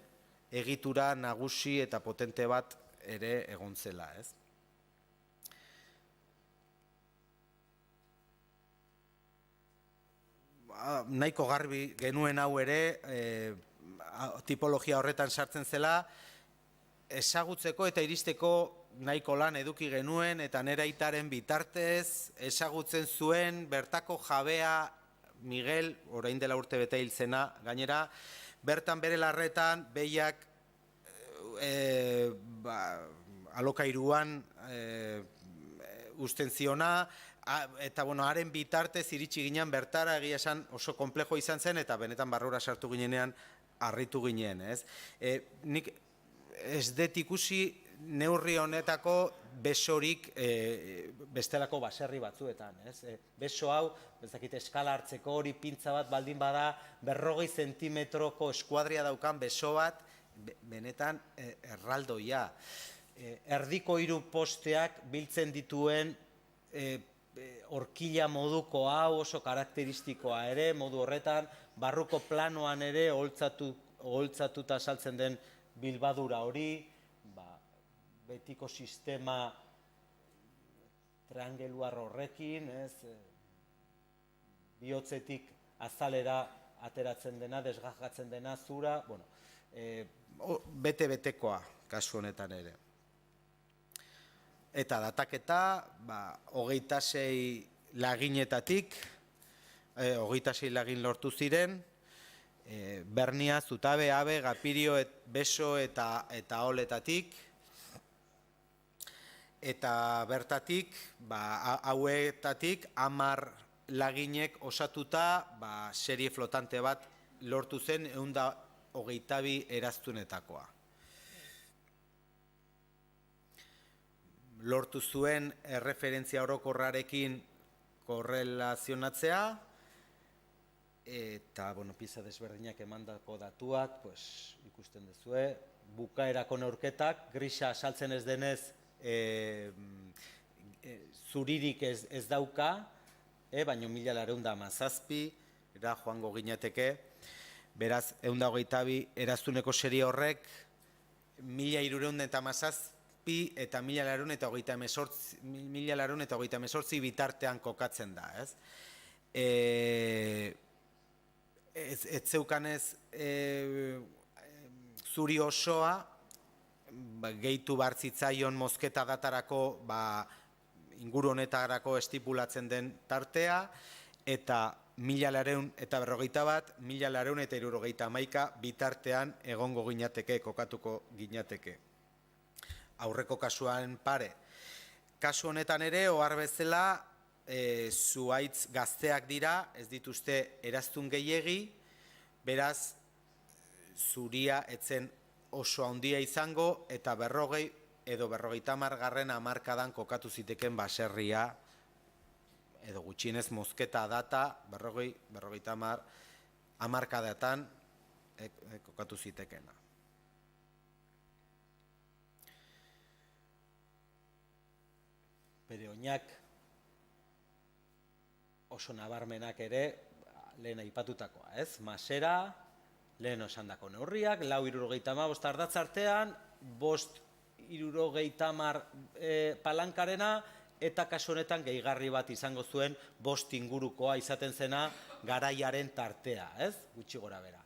egitura nagusi eta potente bat ere egon zela, ez? Nahiko garbi genuen hau ere, tipologia horretan sartzen zela, ezagutzeko eta iristeko nahiko lan eduki genuen, eta nire aitaren bitartez, ezagutzen zuen bertako jabea Miguel, orain dela urte bete hil zena, gainera, bertan bere larretan, behiak alokairuan uzten ziona, eta haren bitartez iritsi ginen bertara, egia esan oso konplejo izan zen, eta benetan barrura sartu ginenean harritu ginen, ez? Nik ez dut ikusi neurri honetako besorik bestelako baserri batzuetan, ez? Beso hau, bezakit eskala hartzeko hori pintza bat baldin bada, 40 zentimetroko eskuadria daukan beso bat, benetan erraldoia. Erdiko 3 posteak biltzen dituen horkila moduko hau oso karakteristikoa ere, modu horretan, barruko planoan ere oholtzatuta saltzen den bilbadura hori, betiko sistema triangeluar horrekin, bihotzetik azalera ateratzen dena, desgajatzen dena zura, bueno, bete-betekoa kasu honetan ere. Eta dataketa, 26 laginetatik, 26 lagin lortu ziren, Bernia, Zutabe, Abe, Gapirio, Beso eta Oletatik, eta bertatik, hauetatik 10 laginek osatuta serie flotante bat lortu zen 122 eraztunetakoa. Lortu zuen erreferentzia orokorrarekin korrelazionatzea, eta, pieza desberdinak emandako datuak, ikusten duzue, bukaerako neurketak, grisa saltzen ez denez, zuririk ez dauka, baina 1917 era joango ginateke, beraz, 122 eraztuneko serie horrek, 1317 eta 1918 bitartean kokatzen da, ez? Ez zeukanez zuri osoa, gehitu bartzitzaion mozketa datarako inguru honetarako estipulatzen den tartea, eta 1941, 1971 bitartean egongo ginateke, kokatuko ginateke. Aurreko kasuan pare. Kasu honetan ere, ohar bezala, zuhaitz gazteak dira, ez dituzte eraztun gehiegi, beraz, zuria etzen oso handia izango, eta 40 edo 50 hamarkadan kokatu ziteken baserria, edo gutxienez mozketa data, 40-50 hamarkadatan kokatu zitekena. Bere oinak oso nabarmenak ere, lehen aipatutakoa, ez? Masera, lehen osandako neurriak, 4,75 ardatz artean, 5,70 palankarena, eta kasu honetan gehigarri bat izango zuen 5 ingurukoa izaten zena garaiaren tartea, ez? Gutxi gora bera.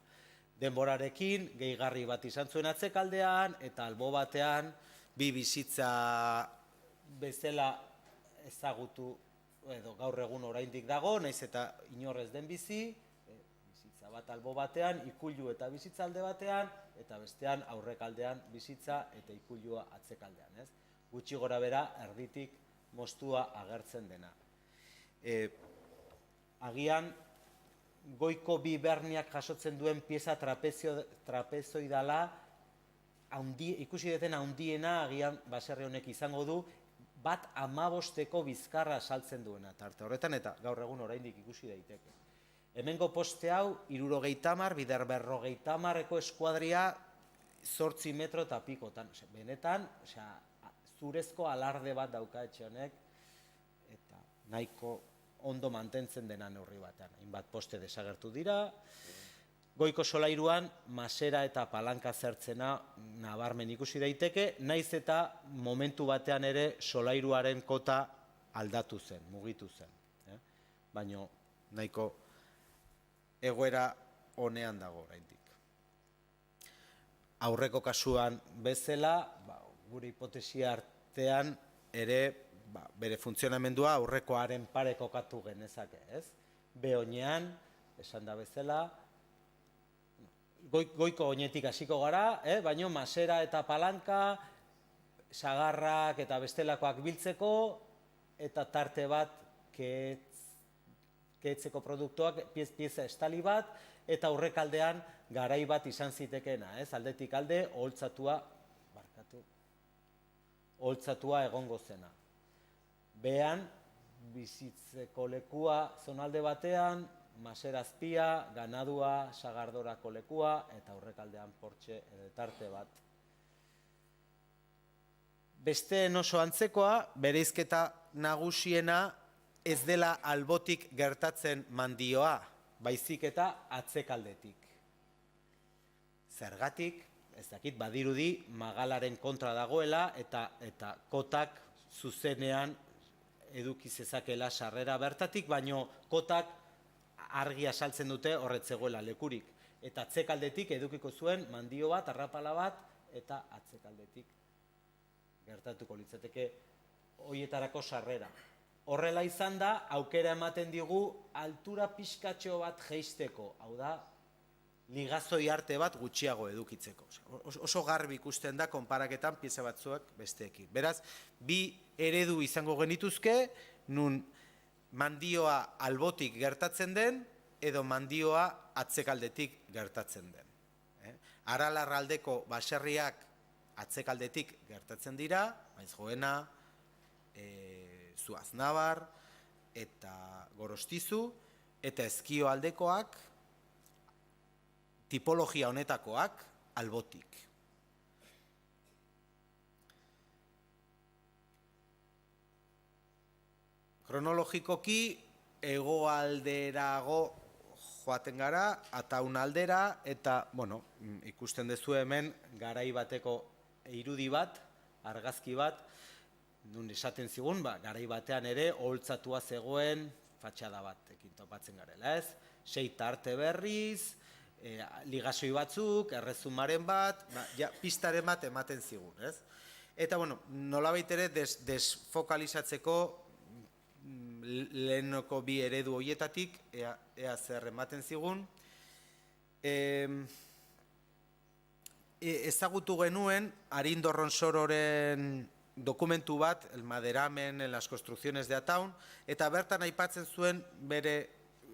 Denborarekin gehigarri bat izan zuen atzekaldean, eta albo batean, bi bizitza bezala ezagutu, edo gaur egun oraindik dago, naiz eta inorrez den bizi, bizitza bat albo batean, ikullu eta bizitza alde batean, eta bestean aurrekaldean bizitza eta ikullua atzekaldean, ez? Gutxi gora bera, erditik moztua agertzen dena. Agian, goiko bi berniak jasotzen duen pieza trapezoidala, ikusi deten handiena, agian baserri honek izango du, 1,15ko bizkarra saltzen duena tarte horretan, eta gaur egun oraindik ikusi daiteke. Hemengo poste hau, 70, bider 50eko eskuadria 8 metro eta pikotan. Benetan, zurezko alarde bat dauka etxe honek, eta nahiko ondo mantentzen dena neurri batean. Hainbat poste desagertu dira, goiko solairuan masera eta palanka zertzena nabarmen ikusi daiteke, naiz eta momentu batean ere solairuaren kota aldatu zen, mugitu zen. Baina nahiko egoera honean dago oraindik. Aurreko kasuan bezala, gure hipotesia artean ere bere funtzionamendua aurrekoaren pare kokatu genezake, ez? Behonean, esan da bezala, goiko oinetik hasiko gara, baina masera eta palanka, sagarrak eta bestelakoak biltzeko, eta tarte bat kehetzeko produktuak, pieza estali bat, eta aurrekaldean garai bat izan zitekeena, aldetik alde, oholtzatua egongo zena. Behan, bizitzeko lekua zonalde batean, maserazpia, ganadua, sagardorako lekua, eta aurrekaldean portxe edo tarte bat. Besteen oso antzekoa, bereizketa nagusiena ez dela albotik gertatzen mandioa, baizik eta atzekaldetik. Zergatik, ez dakit, badirudi magalaren kontra dagoela, eta kotak zuzenean eduki zezakela sarrera bertatik, baino kotak argi asaltzen dute horretzegoela lekurik. Eta atzekaldetik edukiko zuen mandio bat, arrapala bat, eta atzekaldetik gertatuko litzateke hoietarako sarrera. Horrela izan da, aukera ematen digu altura pixkatxo bat jeisteko, hau da, ligazoi arte bat gutxiago edukitzeko. Oso garbi ikusten da konparaketan pieza batzuek besteekin. Beraz, bi eredu izango genituzke, nun mandioa albotik gertatzen den, edo mandioa atzekaldetik gertatzen den. Aralarraldeko baserriak atzekaldetik gertatzen dira, Maiz Joena, Zuaznabar, eta Gorostizu, eta Ezkio aldekoak, tipologia honetakoak, albotik. Kronologikoki, hegoalderago joaten gara, Ataun aldera, eta, ikusten duzu hemen, garai bateko irudi bat, argazki bat, nun esaten zigun, garai batean ere, oholtzatua zegoen, fatxada batekin topatzen garela, ez? 6 tarte berriz, ligazoi batzuk, errezumaren bat, pistaren bat ematen zigun, ez? Eta, nolabait ere desfokalizatzeko lehenoko bi eredu horietatik, ea zer ematen zigun. Ezagutu genuen, Arindorron Sororen dokumentu bat, el maderamen en las construcciones de Ataun, eta bertan aipatzen zuen bere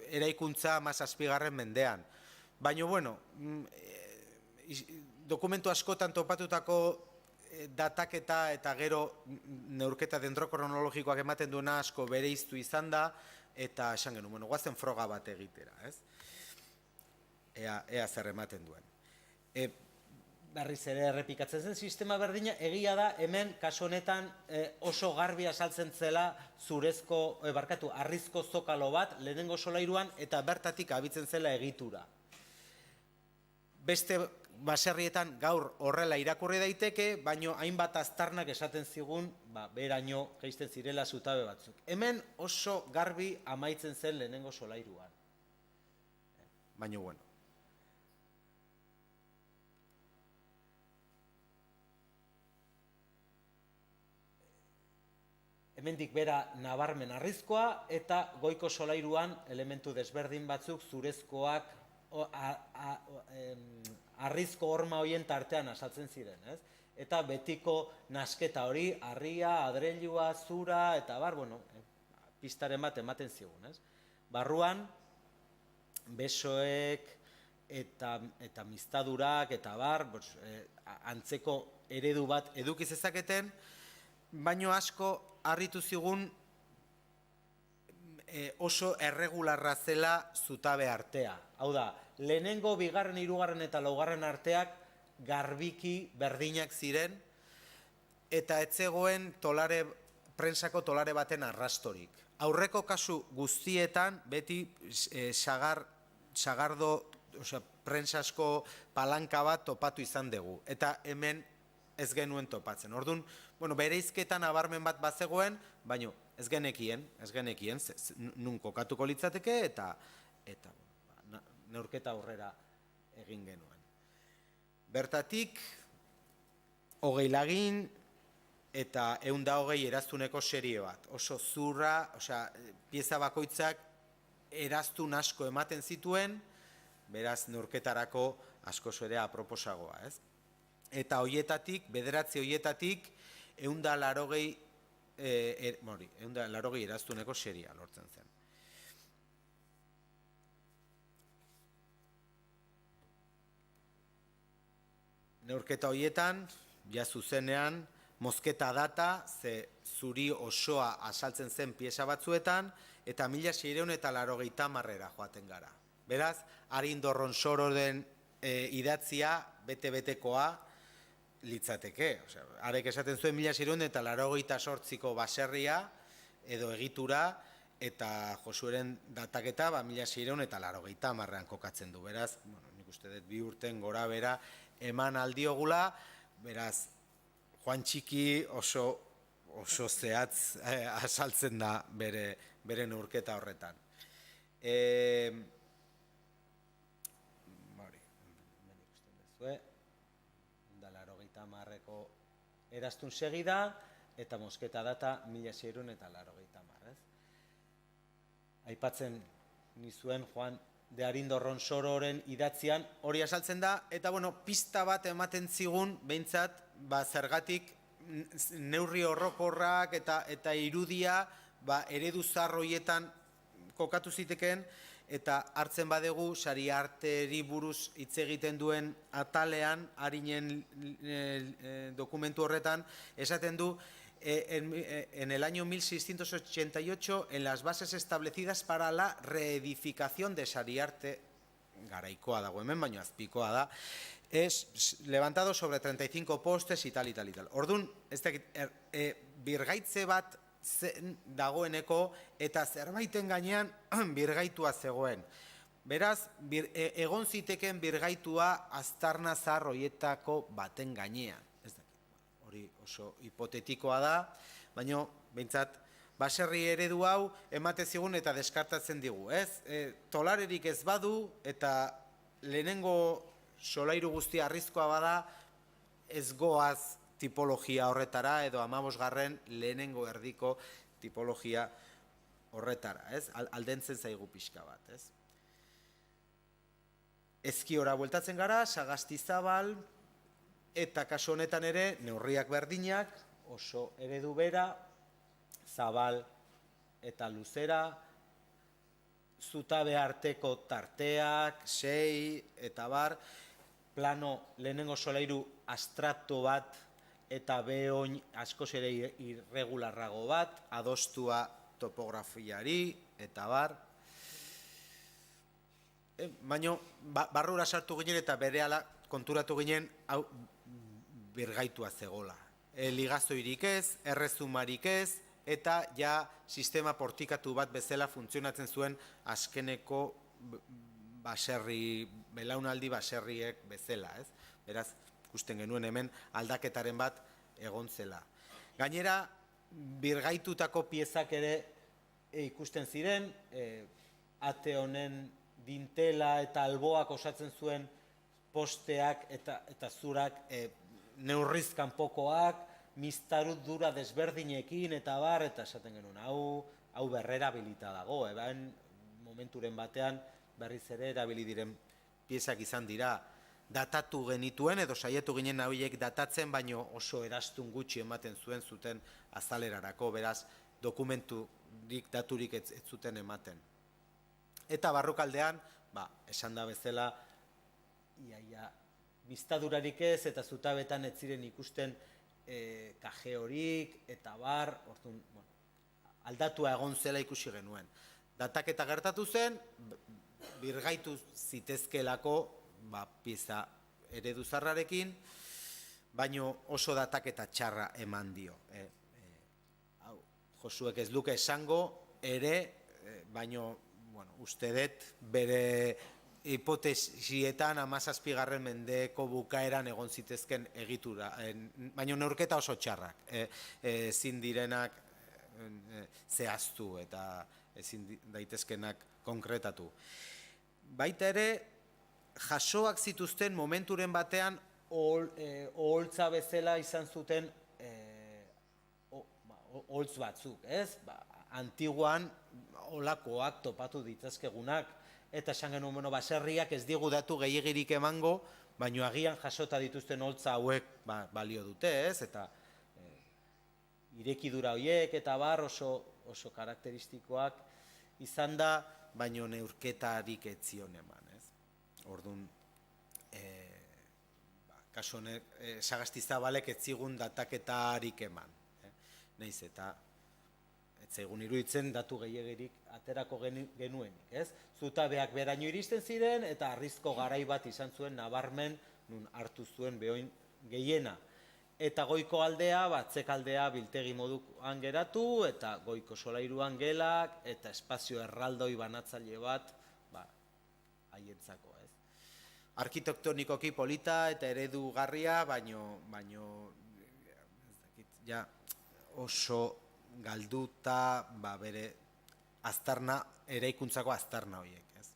eraikuntza 17. mendean. Baina, dokumentu askotan topatutako dataketa eta gero neurketa dendrokronologikoak ematen duena asko bereiztu izan da, eta esan genuen, guazen froga bat egitera, ez? Ea zer ematen duen. Berriz ere errepikatzen zen sistema berdina, egia da hemen kasu honetan oso garbi azaltzen zela harrizko zokalo bat lehenengo solairuan eta bertatik abitzen zela egitura. Beste baserrietan gaur horrela irakurri daiteke, baino hainbat aztarnak esaten zigun, beraino jaisten zirela zutabe batzuk. Hemen oso garbi amaitzen zen lehenengo solairuan. Baina, hemendik bera nabarmen harrizkoa eta goiko solairuan elementu desberdin batzuk zurezkoak harrizko horma horien tartean asaltzen ziren, ez? Eta betiko nasketa hori, harria, adreilua, zura, eta pistaren bat ematen zigun, ez? Barruan, besoek eta miztadurak, eta antzeko eredu bat eduki zezaketen, baino asko harritu zigun oso erregularra zela zutabe artea. Hau da, lehenengo, bigarren, hirugarren eta laugarren arteak garbiki berdinak ziren, eta etzegoen prensako tolare baten arrastorik. Aurreko kasu guztietan, beti sagardo, prensasko palanka bat topatu izan dugu, eta hemen ez genuen topatzen. Orduan, bereizketan abarmen bat bazegoen, baina ez genekien, nun kokatuko litzateke, eta neurketa aurrera egin genuen. Bertatik, 20 lagin eta 120 eraztuneko serie bat. Oso zurra, pieza bakoitzak eraztun asko ematen zituen, beraz neurketarako asko ere aproposagoa, ez? Eta hoietatik, 9 hoietatik, 180 eraztuneko seria lortzen zen. Neurketa hoietan, zuzenean, mozketa data, ze zuri osoa asaltzen zen pieza batzuetan, eta 1680 joaten gara. Beraz, Arindorron Sororen idatzia bete-betekoa litzateke. Arek esaten zuen 1688ko baserria edo egitura, eta Josueren dataketa 1680an kokatzen du. Beraz, nik uste dut 2 urten gora bera eman aldiogula, beraz, Juan Txiki oso zehatz asaltzen da bere neurketa horretan. Hori, hemen ikusten duzue, da 80ko eraztun segida, eta mosketa data 1680, ez? Aipatzen nizuen Juan de Arindorron Sororen idatzian hori azaltzen da, eta pista bat ematen zigun, behintzat, zergatik neurri horrokorrak eta irudia eredu zarroietan kokatu zitekeen, eta hartzen badegu Sariarteri buruz hitz egiten duen atalean, Arinen dokumentu horretan, esaten du, en el año 1688, en las bases establecidas para la reedificación de Sariarte, garaikoa dago hemen, baina azpikoa da, es levantado sobre 35 postes y tal, y tal, y tal. Orduan, birgaitze bat dagoeneko, eta zerbaiten gainean birgaitua zegoen. Beraz, egon ziteken birgaitua aztarna zahar horietako baten gainean. Hori oso hipotetikoa da, baina behintzat baserri eredu hau emate zigun eta deskartatzen digu. Tolarerik ez badu eta lehenengo solairu guztia arrizkoa bada, ez goaz tipologia horretara edo 15. lehenengo erdiko tipologia horretara. Aldentzen zaigu pixka bat. Ezkiora bueltatzen gara, Sagastizabal, eta kasu honetan ere, neurriak berdinak, oso eredu bera, zabal eta luzera, zutabe arteko tarteak, 6 eta bar, plano lehenengo solairu abstrakto bat eta behoin askoz ere irregularrago bat, adostua topografiari eta bar. Baina barrura sartu ginen eta berehala konturatu ginen hau birgaitua zegola. Ligazoirik ez, errezumarik ez, eta ja sistema portikatu bat bezala funtzionatzen zuen azkeneko baserri, belaunaldi baserriek bezala. Beraz, ikusten genuen hemen aldaketaren bat egon zela. Gainera, birgaitutako piezak ere ikusten ziren, ate honen dintela eta alboak osatzen zuen posteak eta zurak neurriz kanpokoak, miztarudura desberdinekin eta bar, eta esaten genuen, hau berrera habilita dago, momenturen batean berriz ere erabili diren piezak izan dira. Datatu genituen edo saiatu ginen horiek datatzen, baino oso erastun gutxi ematen zuten azalerarako, beraz dokumenturik, daturik ez zuten ematen. Eta barrukaldean, esan da bezala, iaia biztadurarik ez eta zutabetan ez ziren ikusten kaje horik eta bar, aldatua egon zela ikusi genuen. Dataketa gertatu zen, birgaitu zitezkelako pieza eredu zarrarekin, baino oso dataketa txarra eman dio. Josuek ez luke esango ere, baino uste dut bere hipotesietan 17. mendeko bukaeran egon zitezken egitura, baina neurketa oso txarrak, ezin direnak zehaztu eta ezin daitezkenak konkretatu. Baita ere, jasoak zituzten momenturen batean oholtza bezala izan zuten oholtz batzuk, antiguan olakoak topatu ditzazkegunak, eta esan genuen, baserriak ez digu datu gehiegirik emango, baino agian jasota dituzten holtza hauek balio dute, eta irekidura horiek eta bar oso karakteristikoak izan da, baino neurketarik ez zion eman. Orduan, kasu honek, Sagastizabalek ez zigun dataketarik eman. Nahiz eta etzaigun iruditzen datu gehiegirik aterako genuenik, Zutabeak beraino iristen ziren eta arrizko garai bat izan zuen nabarmen nun hartu zuen behoin gehiena. Eta goiko aldea, batzekaldea biltegi moduan geratu, eta goiko solairuan gelak, eta espazio erraldoi banatzaile bat, haientzako, Arkitektonikoki polita eta eredugarria, baino oso galduta bere aztarna, eraikuntzako aztarna horiek, ez?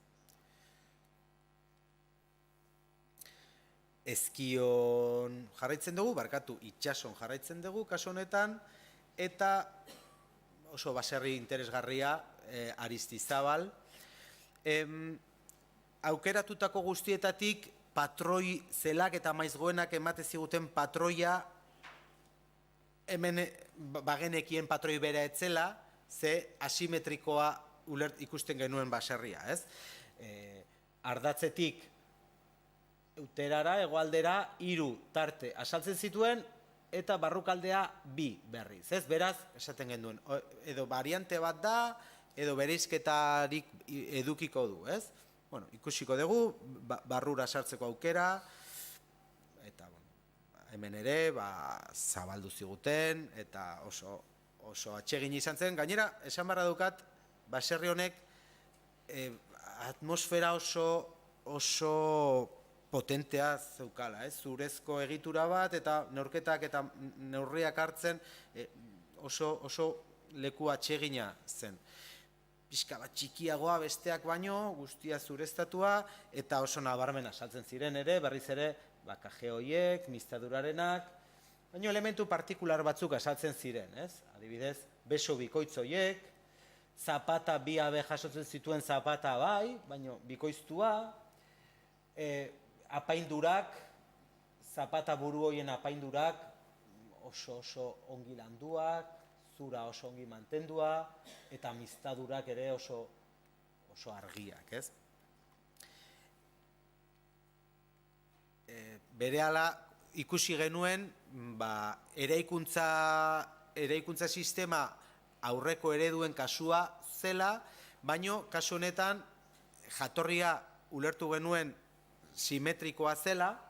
Ezkion jarraitzen dugu, itsason jarraitzen dugu kasu honetan, eta oso baserri interesgarria, Aristizabal. Aukeratutako guztietatik patroi zelak eta maizgoenak emate ziguten patroia, hemen bagenekien patroi bera etzela, ze asimetrikoa ikusten genuen baserria, ez? Ardatzetik euterara, hegoaldera, 3 tarte asaltzen zituen, eta barrukaldea 2 berriz, ez? Beraz, esaten genuen, edo variante bat da, edo bereizketarik edukiko du, ez? Bueno, ikusiko dugu, barrura sartzeko aukera, eta hemen ere, zabaldu ziguten, eta oso atsegin izan zen. Gainera, esan barra dukat, baserri honek atmosfera oso potentea zeukala, ez? Zurezko egitura bat, eta neurketak eta neurriak hartzen oso leku atsegina zen. Pixka bat txikiagoa besteak baino, guztia zureztatua, eta oso nabarmena saltzen ziren ere, berriz ere, kaje horiek, mistadurarenak, baino elementu partikular batzuk asaltzen ziren, ez? Adibidez, beso bikoitz horiek, zapata 2 abe jasotzen zituen zapata bai, baino bikoiztua, apaindurak, zapata buru horien apaindurak, oso ongi landuak, zura oso ongi mantendua, eta miztadurak ere oso argiak, ez? Berehala ikusi genuen, eraikuntza sistema aurreko ereduen kasua zela, baino kasu honetan jatorria ulertu genuen simetrikoa zela,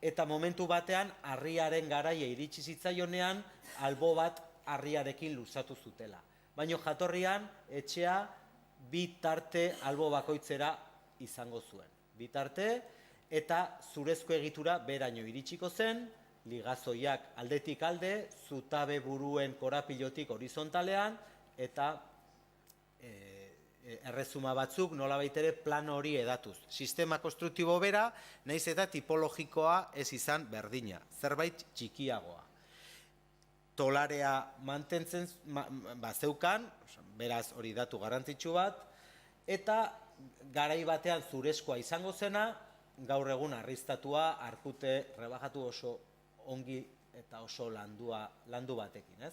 eta momentu batean harriaren garaia iritsi zitzaionean albo bat harriarekin luzatu zutela. Baina jatorrian etxea 2 tarte albo bakoitzera izango zuen. 2 tarte eta zurezko egitura beraino iritsiko zen, ligazoiak aldetik alde, zutabe buruen korapilotik horizontalean, eta errezuma batzuk nolabait ere plano hori edatuz. Sistema konstruktibo bera, nahiz eta tipologikoa ez izan berdina, zerbait txikiagoa. Tolarea mantentzen zeukan, beraz hori datu garrantzitsu bat, eta garai batean zurezkoa izango zena, gaur egun arriztatua, arkute rebajatu oso ongi eta oso landu batekin, ez?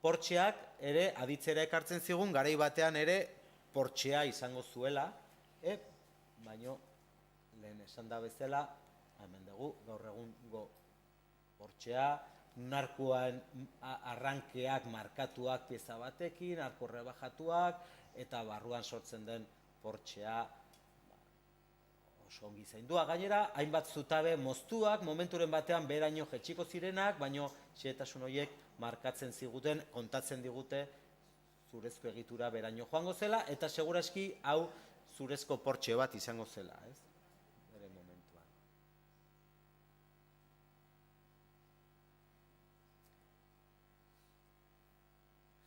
Portxeak ere aditzera ekartzen zigun, garai batean ere portxea izango zuela, baino lehen esan da bezala, hemen dugu, gaur egungo portxea, narkoan arrankeak markatuak pieza batekin, arko rebajatuak, eta barruan sortzen den portxea oso ongi zaindua. Gainera, hainbat zutabe moztuak, momenturen batean beraino jetxiko zirenak, baino xehetasun horiek markatzen ziguten, kontatzen digute zurezko egitura beraino joango zela, eta seguraski hau zurezko portxe bat izango zela, ez? Bere momentuan.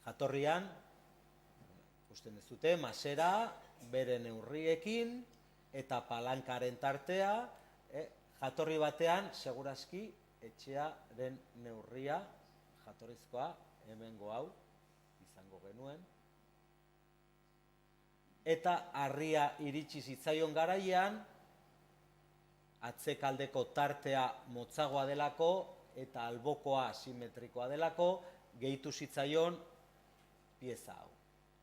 Jatorrian, ikusten duzute, masera, bere neurriekin, eta palankaren tartea, jatorri batean, seguraski, etxearen neurria, jatorrizkoa, hemengo hau, izango genuen. Eta harria iritsi zitzaion garaian, atzekaldeko tartea motzagoa delako, eta albokoa asimetrikoa delako, gehitu zitzaion pieza hau.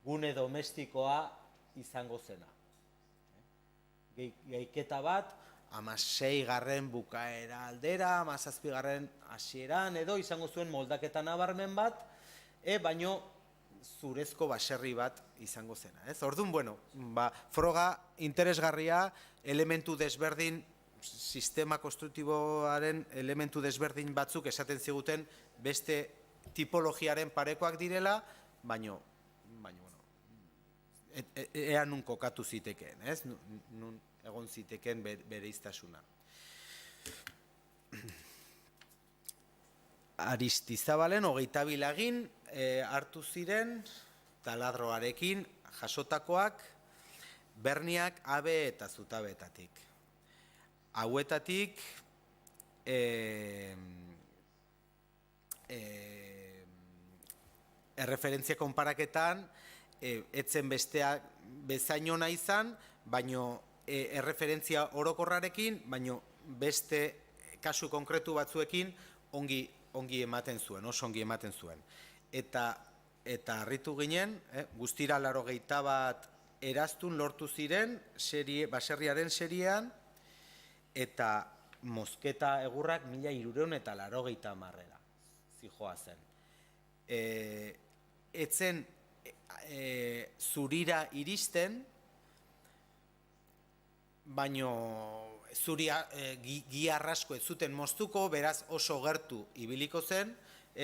Gune domestikoa izango zena. Gehiketa bat, 16. bukaera aldera, 17. hasieran, edo izango zuen moldaketa nabarmen bat, baino zurezko baserri bat izango zena. Orduan, bueno, froga interesgarria, elementu desberdin, sistema konstruktiboaren elementu desberdin batzuk esaten ziguten beste tipologiaren parekoak direla, baino, ea nun kokatu zitekeen, nun egon zitekeen bereiztasuna. Aristizabalen 22 lagin hartu ziren taladroarekin jasotakoak berniak abe eta zutabeetatik. Hauetatik erreferentzia konparaketan etzen besteak bezain ona izan, baino erreferentzia orokorrarekin, baino beste kasu konkretu batzuekin ongi ematen zuen, oso ongi ematen zuen. Eta harritu ginen, guztira 81 eraztun lortu ziren baserriaren seriean, eta mozketa egurrak 1380 zijoa zen. Etzen zurira iristen, baino giar asko ez zuten moztuko, beraz oso gertu ibiliko zen,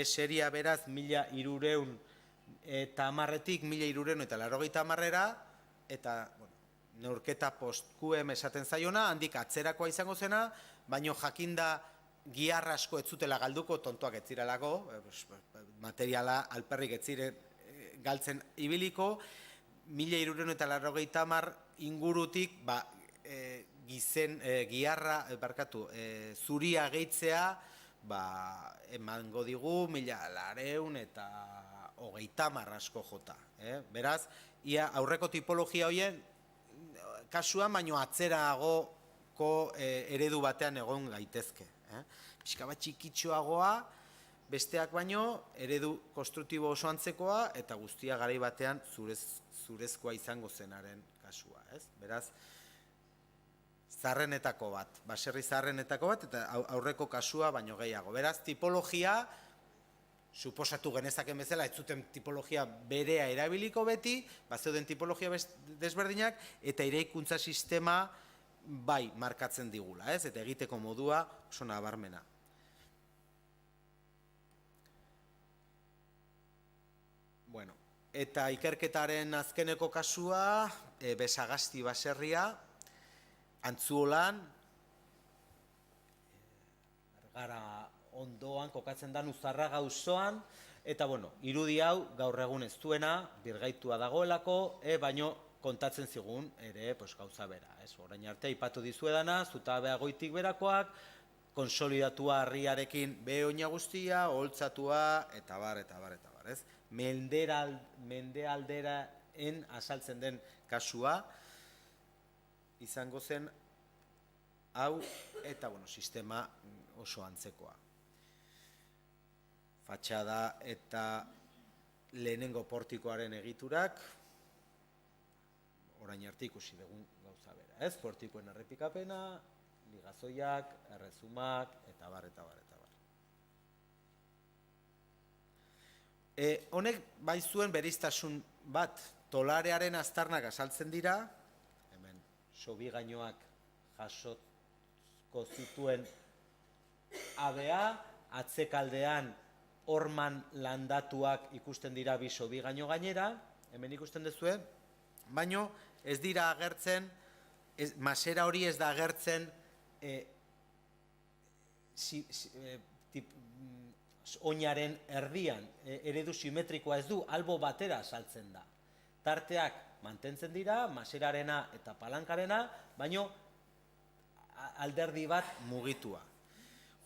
seria beraz 1310-tik 1380-era, eta neurketa post-QM esaten zaiona, handik atzerakoa izango zena, baino jakinda giar asko ez zutela galduko, tontoak ez zirelako, materiala alperrik ez ziren galtzen ibiliko, 1380 ingurutik zuria gehitzea emango digu 1230 asko jota. Beraz, ia aurreko tipologia horien kasuan, baino atzeragoko eredu batean egon gaitezke. Pixka bat txikitxoagoa, besteak baino, eredu konstruktibo oso antzekoa, eta guztia garai batean zurezkoa izango zenaren kasua. Beraz, zaharrenetako bat, baserri zaharrenetako bat, eta aurreko kasua baino gehiago. Beraz, tipologia, suposatu genezaken bezala, ez zuten tipologia berea erabiliko beti, zeuden tipologia desberdinak, eta eraikuntza sistema bai markatzen digula, eta egiteko modua oso nabarmena. Bueno, eta ikerketaren azkeneko kasua, Besagasti baserria, Antzuolan, Bergara ondoan kokatzen da Uzarraga auzoan, eta irudi hau gaur egun ez duena, birgaitua dagoelako, baino kontatzen zigun ere gauza bera. Orain arte aipatu dizuedana, zutabea goitik berakoak, konsolidatua harriarekin behe-oina guztia, oholtzatua, eta bar. Mendealderaen azaltzen den kasua izango zen hau, eta sistema oso antzekoa. Fatxada eta lehenengo portikoaren egiturak, orain arte ikusi dugun gauza bera. Portikoen errepikapena, ligazoiak, errezumak, eta bar. Honek bai zuen bereiztasun bat, tolarearen aztarnak azaltzen dira, hemen sobigainoak jasoko zituen abea, atzekaldean horman landatuak ikusten dira bi sobigaino gainera, hemen ikusten duzue, baino ez dira agertzen, masera hori ez da agertzen oinaren erdian, eredu simetrikoa ez du, albo batera saltzen da. Tarteak mantentzen dira, maserarena eta palankarena, baino alderdi bat mugitua.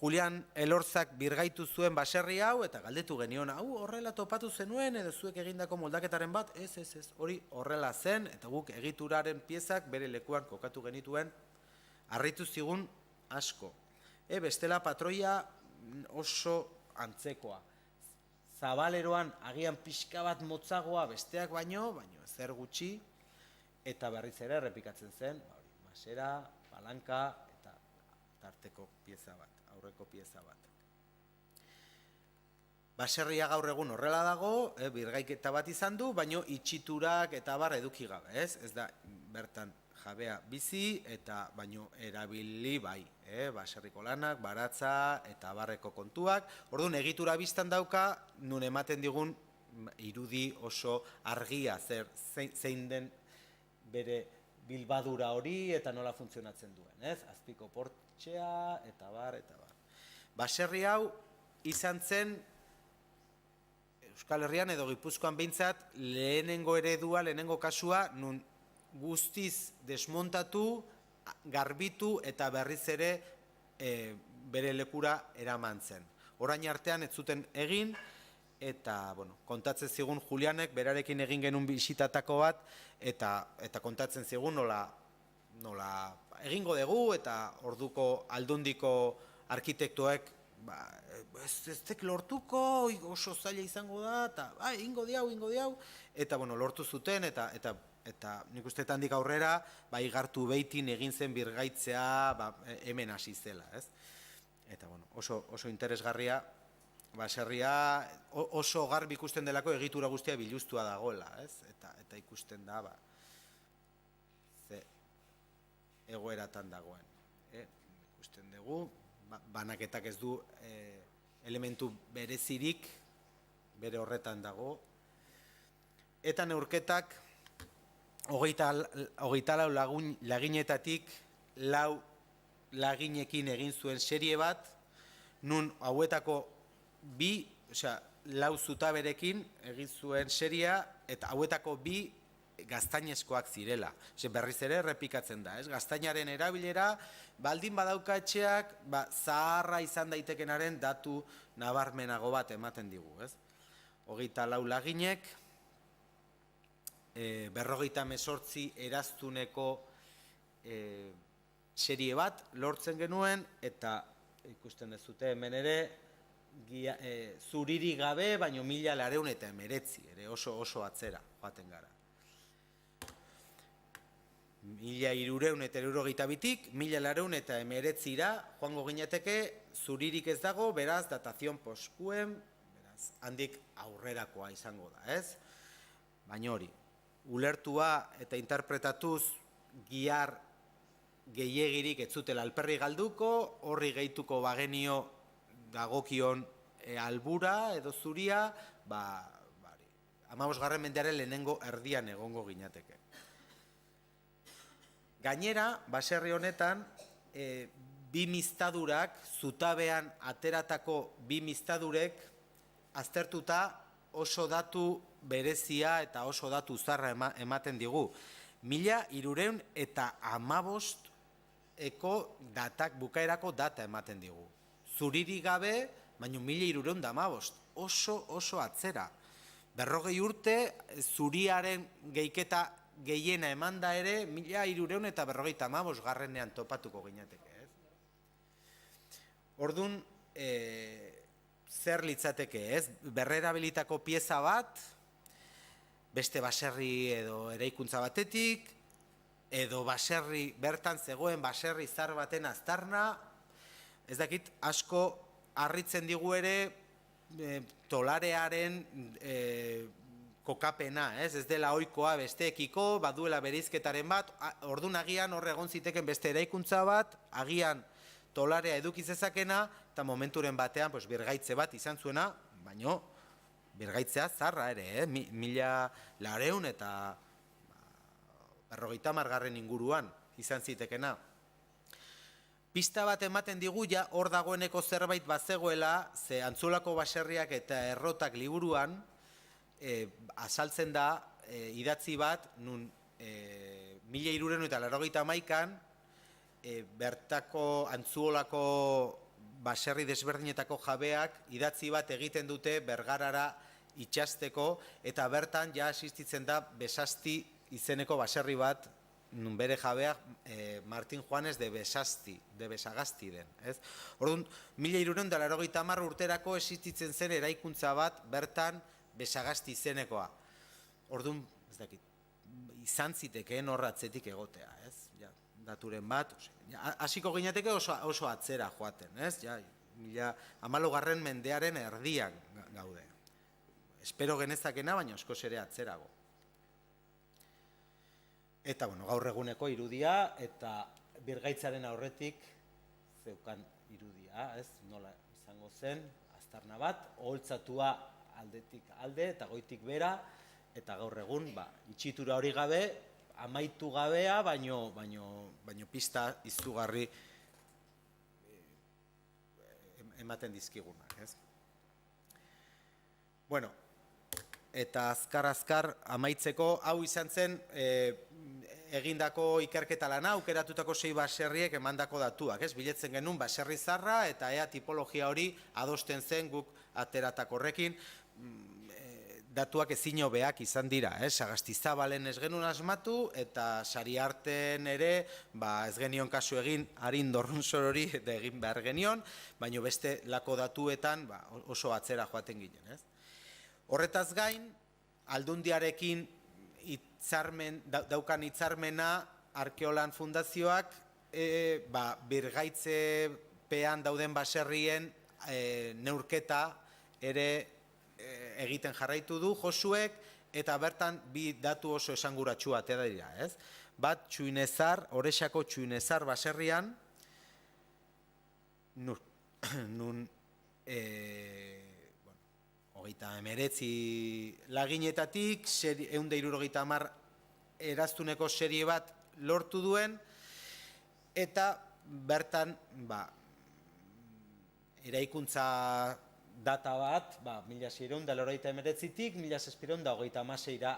Julian Elorzak birgaitu zuen baserri hau, eta galdetu genion, hau horrela topatu zenuen, edo zuek egindako moldaketaren bat, ez, hori horrela zen, eta guk egituraren piezak bere lekuan kokatu genituen, harritu zigun asko. Bestela patroia oso antzekoa. Zabaleroan agian pixka bat motzagoa besteak baino ezer gutxi, eta berriz ere errepikatzen zen, masera, palanka, eta tarteko pieza bat, aurreko pieza bat. Baserria gaur egun horrela dago, birgaiketa bat izan du, baino itxiturak eta bar eduki gabe, ez da bertan jabea bizi, eta baino erabili bai, baserriko lanak, baratza eta barreko kontuak. Orduan, egitura biztan dauka, nun ematen digun irudi oso argia, zein den bere bilbadura hori eta nola funtzionatzen duen, azpiko portxea eta bar. Baserri hau izan zen Euskal Herrian edo Gipuzkoan behintzat lehenengo eredua, lehenengo kasua, nun guztiz desmontatu, garbitu eta berriz ere bere lekura eraman zen. Orain artean ez zuten egin, eta kontatzen zigun Julianek, berarekin egin genuen bisitatako bat, eta kontatzen zigun nola egingo dugu, eta orduko aldundiko arkitektoek ez tek lortuko, oso zaila izango da, eta ingo diau, eta lortu zuten, eta nik uste handik aurrera, Igartu Beitin egin zen birgaitzea hemen hasi zela, ez? Eta oso interesgarria, baserria oso garbi ikusten delako egitura guztia biluztua dagoela, ez? Eta ikusten da, ze egoeratan dagoen. Ikusten dugu, banaketak ez du elementu berezirik, bere horretan dago. Eta neurketak, 24 laginetatik 4 laginekin egin zuen serie bat, nun hauetako 4 zutaberekin egin zuen seria, eta hauetako 2 gaztainezkoak zirela. Berriz ere errepikatzen da, gaztainaren erabilera, baldin badauka etxeak, zaharra izan daitekenaren datu nabarmenago bat ematen digu. 24 laginek, 58 eraztuneko serie bat lortzen genuen, eta ikusten dezute hemen ere, zuriri gabe, baino 1919 ere oso atzera joaten gara. 1372tik 1919ra joango ginateke, zuririk ez dago, beraz datazion poskuen, beraz handik aurrerakoa izango da, ez? Baina hori, ulertua eta interpretatuz gihar gehiegirik ez zutela alperri galduko, horri gehituko bagenio dagokion albura edo zuria, 15. mendearen lehenengo erdian egongo ginateke. Gainera, baserri honetan, 2 miztadurak, zutabean ateratako 2 miztadurek, aztertuta oso datu berezia eta oso datu zarra ematen digu. 1315eko datak, bukaerako data ematen digu. Zuriri gabe, baina 1315, oso atzera. 40 urte, zuriaren gehiketa gehiena emanda ere, 1355 garrenean topatuko ginateke. Orduan, zer litzateke, ez? Berrerabilitako pieza bat, beste baserri edo eraikuntza batetik, edo baserri, bertan zegoen baserri zar baten aztarna, ez dakit, asko harritzen digu ere tolarearen kokapena, ez dela ohikoa besteekiko, baduela bereizketaren bat, orduan agian horre egon ziteken beste eraikuntza bat, agian tolarea eduki zezakena, eta momenturen batean birgaitze bat izan zuena, baino birgaitzea zarra ere, 1900 eta 50 inguruan izan zitekena. Pista bat ematen digu, ja hor dagoeneko zerbait bazegoela, ze Antzolako baserriak eta errotak liburuan, azaltzen da idatzi bat, nun 1381an, bertako Antzuolako baserri desberdinetako jabeak idatzi bat egiten dute Bergarara itxasteko, eta bertan ja asistitzen da Besasti izeneko baserri bat, nun bere jabeak Martin Juanes de Besagasti den. Orduan, 1380 urterako existitzen zen eraikuntza bat bertan Besagasti izenekoa. Orduan, ez dakit, izan zitekeen horra atzetik egotea, ez? Daturen bat, hasiko ginateke oso atzera joaten, ez? 15. mendearen erdian gaude. Espero genezakena, baina askoz ere atzerago. Eta, gaur eguneko irudia, eta birgaitzaren aurretik zeukan irudia, ez? Nola izango zen, aztarna bat, oholtzatua aldetik alde eta goitik bera, eta gaur egun, itxitura hori gabe, amaitu gabea, baino pista izugarri ematen dizkigunak, ez? eta azkar amaitzeko, hau izan zen egindako ikerketa lana, aukeratutako 6 baserriek emandako datuak, ez? Biletzen genuen baserri zarra eta ea tipologia hori adosten zen guk ateratako horrekin, datuak ezin hobeak izan dira, Sagastizabalen ez genuen asmatu eta Sariarten ere ez genion kasu egin Arin Dorrunzor hori egin behar genion, baina beste lako datuetan oso atzera joaten ginen, ez? Horretaz gain, Aldundiarekin daukan hitzarmena Arkeolan Fundazioak birgaitzepean dauden baserrien neurketa ere egiten jarraitu du Josuek, eta bertan bi datu oso esanguratsu atera dira, ez? Bat, Txuinezar, Orexako Txuinezar baserrian, nun 39 laginetatik 170 eraztuneko serie bat lortu duen, eta bertan eraikuntza data bat 1689tik 1626ra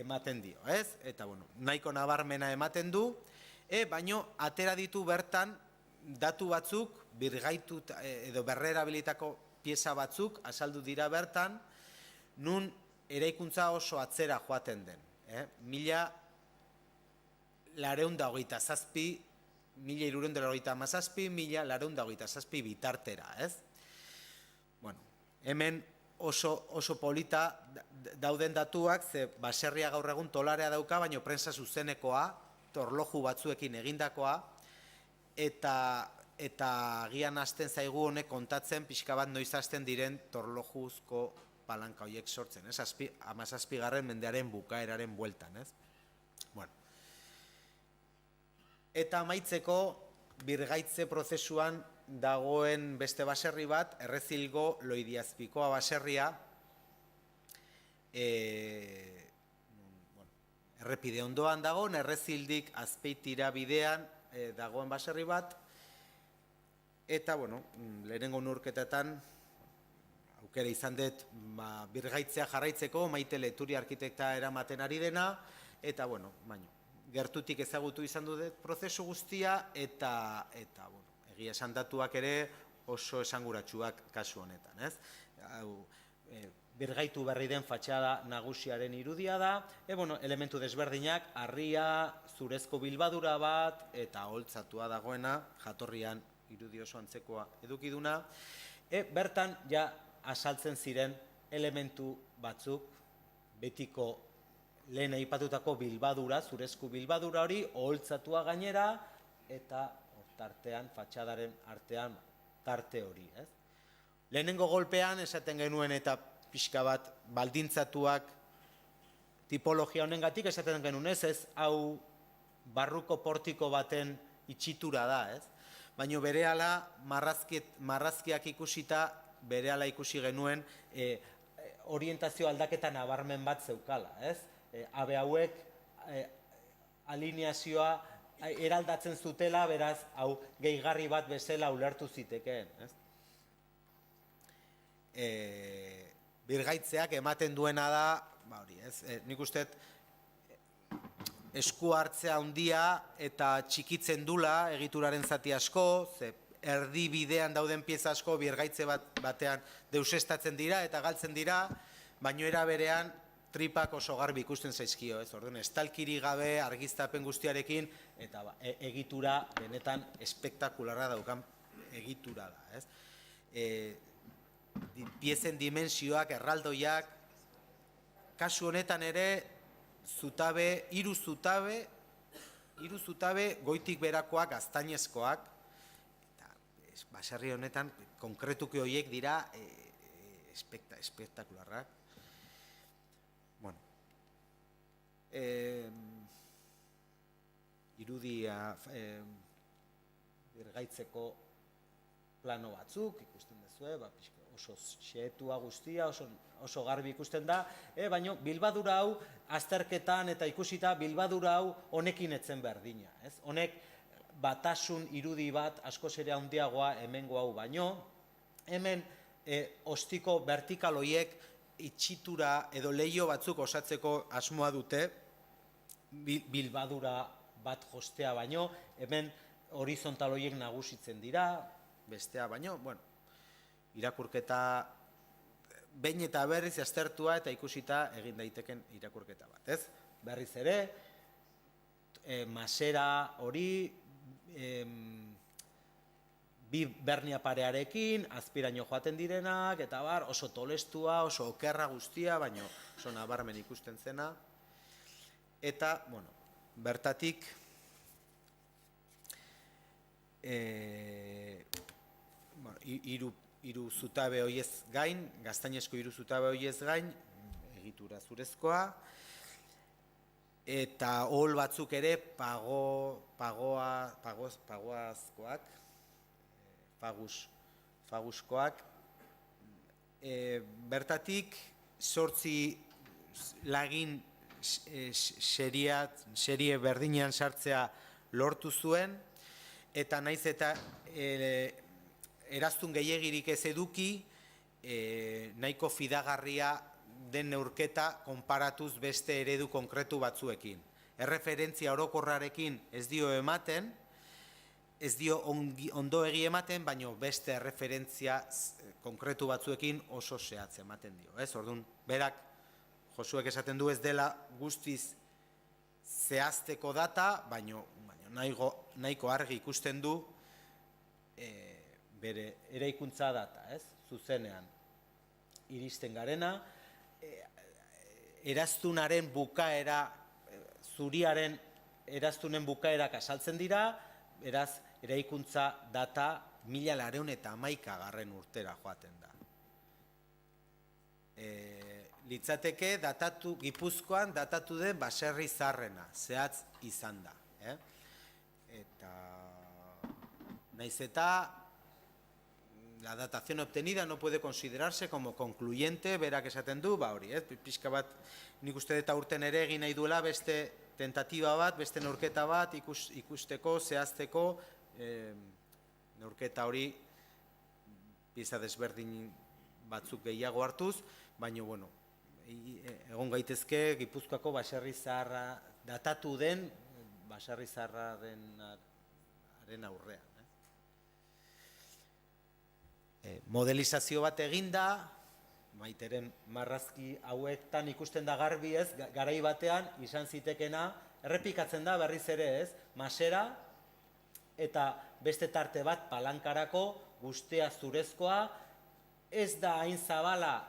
ematen dio, ez? Eta nahiko nabarmena ematen du, baino atera ditu bertan datu batzuk, birgaitu edo berrerabilitako pieza batzuk azaldu dira bertan, nun eraikuntza oso atzera joaten den. 1227, 1227, 1227 bitartera, ez? Hemen oso polita dauden datuak, ze baserria gaur egun tolarea dauka, baina prensa zuzenekoa, torloju batzuekin egindakoa, eta agian hasten zaigu honek kontatzen pixka bat noiz hasten diren torlojuzko palanka horiek sortzen, ez? 17. mendearen bukaeraren bueltan, ez? Eta amaitzeko birgaitze prozesuan dagoen beste baserri bat, Errezilgo Loidiazpikoa baserria, errepide ondoan dagoen, Errezildik Azpeitira bidean dagoen baserri bat, eta, lehenengo neurketetan aukera izan dut birgaitzea jarraitzeko, Maite Leturi arkitekta eramaten ari dena, eta, gertutik ezagutu izan dut prozesu guztia, eta egia esan datuak ere oso esanguratsuak kasu honetan, ez? Birgaitu berri den fatxada nagusiaren irudia da, elementu desberdinak, harria, zurezko bilbadura bat, eta holtzatua dagoena, jatorrian irudi oso antzekoa edukiduna, bertan ja asaltzen ziren elementu batzuk, betiko lehen aipatutako bilbadura, zurezko bilbadura hori, oholtzatua gainera, eta tartean, fatxadaren artean tarte hori, ez? Lehenengo golpean esaten genuen eta pixka bat baldintzatuak tipologia honengatik esaten genuen ez, hau barruko portiko baten itxitura da, ez? Baina berehala marrazkiak ikusita, berehala ikusi genuen orientazio aldaketa nabarmen bat zeukala, ez? Habe hauek alineazioa eraldatzen zutela, beraz, hau gehigarri bat bezala ulertu zitekeen, ez? Birgaitzeak ematen duena da, hori, ez? Nik uste esku hartzea handia eta txikitzen dula egituraren zati asko, ze erdi bidean dauden pieza asko birgaitze batean deusestatzen dira eta galtzen dira, baino era berean tripak oso garbi ikusten zaizkio, ez? Orduan, estalkiri gabe argiztapen guztiarekin, eta egitura benetan espektakularra daukan egitura da, ez? Piezen dimensioak, erraldoiak, kasu honetan ere, hiru zutabe goitik berakoak, gaztainezkoak, eta baserri honetan konkretuki horiek dira espektakularrak. Irudia birgaitzeko plano batzuk ikusten duzue, oso xehetua guztia, oso garbi ikusten da, baina bilbadura hau azterketan eta ikusita bilbadura hau honekin etzen berdina, ez? Honek batasun irudi bat askoz ere handiagoa hemengo hau baino, hemen ostiko vertikal horiek itxitura edo leio batzuk osatzeko asmoa dute, bilbadura bat jostea baino, hemen horizontal horiek nagusitzen dira, bestea baino, bueno, irakurketa behin eta berriz aztertua eta ikusita egin daiteken irakurketa bat, ez? berriz ere, masera hori, bi bernia parearekin, azpiraino joaten direnak, eta bar, oso tolestua, oso okerra guztia, baino oso nabarmen ikusten zena. Eta, bueno, bertatik, hiru zutabe hoiez gain, gaztainesko hiru zutabe hoiez gain, egitura zurezkoa, eta hol batzuk ere pagoazkoak, faguskoak, bertatik 8 lagin serie berdinean sartzea lortu zuen, eta naiz eta eraztun gehiegirik ez eduki, nahiko fidagarria den neurketa konparatuz beste eredu konkretu batzuekin. Erreferentzia orokorrarekin ez dio ematen, ez dio ondo egi ematen, baina beste referentzia konkretu batzuekin oso zehatz ematen dio. Orduan, berak, Josuek esaten du ez dela guztiz zehazteko data, baina nahiko argi ikusten du bere eraikuntza data, zuzenean iristen garena, eraztunaren bukaera, zuriaren eraztunen bukaerak asaltzen dira, beraz, eraikuntza data 1911 urtera joaten da. Litzateke Gipuzkoan datatu den baserri zaharrena, zehatz izan da. Eta, naiz eta, la datación obtenida no puede considerarse como concluyente, berak esaten du, hori, pixka bat, nik uste dut aurten ere egin nahi duela beste tentatiba bat, beste neurketa bat, ikusteko, zehazteko, neurketa hori pieza desberdin batzuk gehiago hartuz, baina, bueno, egon gaitezke Gipuzkoako baserri zaharra, datatu den baserri zaharraren aurrean. Modelizazio bat eginda, Maiteren marrazki hauetan ikusten da garbi garai batean izan zitekena, errepikatzen da berriz ere masera eta beste tarte bat palankarako, guztia zurezkoa, ez da hain zabala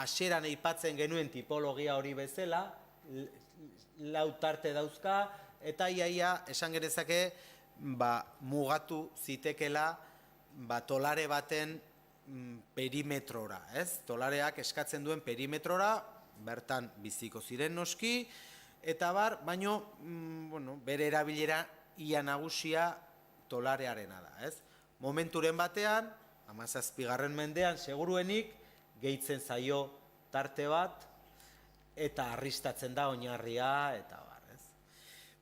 hasieran aipatzen genuen tipologia hori bezala, 4 tarte dauzka, eta iaia esan genezake mugatu zitekela tolare baten perimetrora, tolareak eskatzen duen perimetrora, bertan biziko ziren noski, eta baino, bere erabilera ia nagusia tolarearena da, Momenturen batean, 17. mendean, seguruenik, gehitzen zaio tarte bat, eta arristatzen da oinarria, eta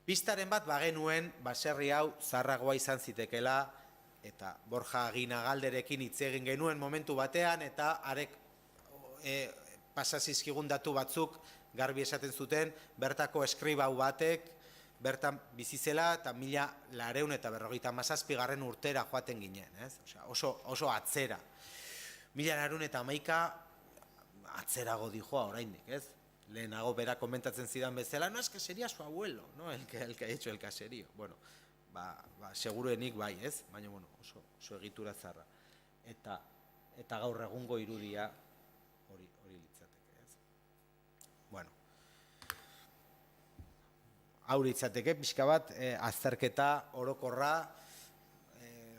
Pistaren bat bagenuen, baserri hau zaharragoa izan zitekela, eta Borja Aginagalderekin hitz egin genuen momentu batean, eta arek pasazizkigun datu batzuk garbi esaten zuten, bertako eskribau batek, bertan bizizela, eta 1957 urtera joaten ginen, oso atzera. 1911 atzerago dijoa oraindik, lehenago bera komentatzen zidan bezala, no, es que sería su abuelo, no, el que ha hecho el caserío. Bueno, seguruenik bai, baina oso egitura zarra. Eta gaur egungo irudia hori litzateke, Bueno, hau litzateke, pixka bat, azterketa orokorra,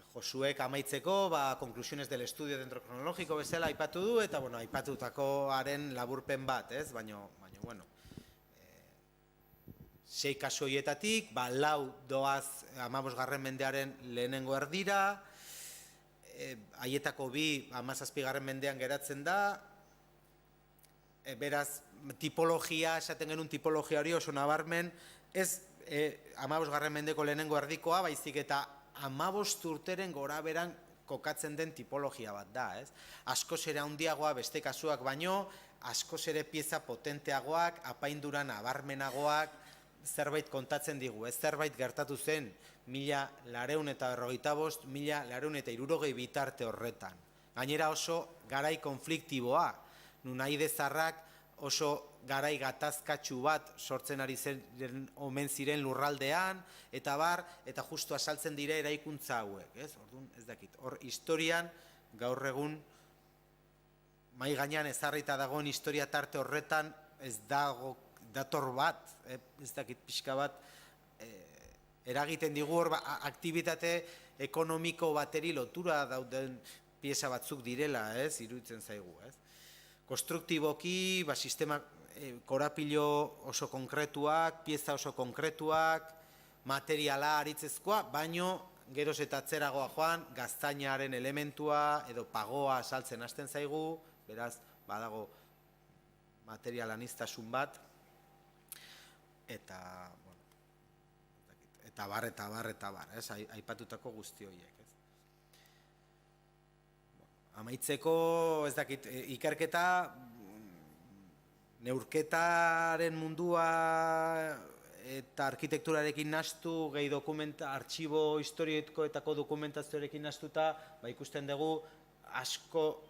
Josuek amaitzeko, konklusiones del estudio dentro cronológico bezala aipatu du, eta, aipatutakoaren laburpen bat, baina, 6 kasu horietatik, 4 doaz 15. mendearen lehenengo erdira, haietako 2 17. mendean geratzen da, beraz, tipologia, esaten genuen tipologia hori oso nabarmen, ez 15. mendeko lehenengo erdikoa, baizik eta 15 urteren gora beran kokatzen den tipologia bat da, Askoz ere handiagoa beste kasuak baino, askoz ere pieza potenteagoak, apaindura nabarmenagoak, zerbait kontatzen digu, ez zerbait gertatu zen 1945, 1960 bitarte horretan. Gainera oso garai konfliktiboa, nun Aide Zaharrak oso garai gatazkatsu bat sortzen ari zen omen ziren lurraldean, eta bar, eta justu asaltzen dire eraikuntza hauek, ez? Orduan, ez dakit, hor historian gaur egun mai gainean ezarrita dagoen historia tarte horretan ez dago dator bat, ez dakit pixka bat, eragiten digu hor aktibitate ekonomiko bateri lotura dauden pieza batzuk direla, ez, iruditzen zaigu, ez. Konstruktiboki, sistema korapilo oso konkretuak, pieza oso konkretuak, materiala aritzezkoa, baino geroz eta atzeragoa joan, gaztainaren elementua edo pagoa saltzen hasten zaigu, beraz, badago material aniztasun bat, eta, bueno, eta bar, ez, aipatutako guzti horiek, ez. Amaitzeko, ez dakit, ikerketa, neurketaren mundua eta arkitekturarekin nahastu, gehi artxibo historikoetako dokumentazioarekin nahastuta, ikusten dugu asko,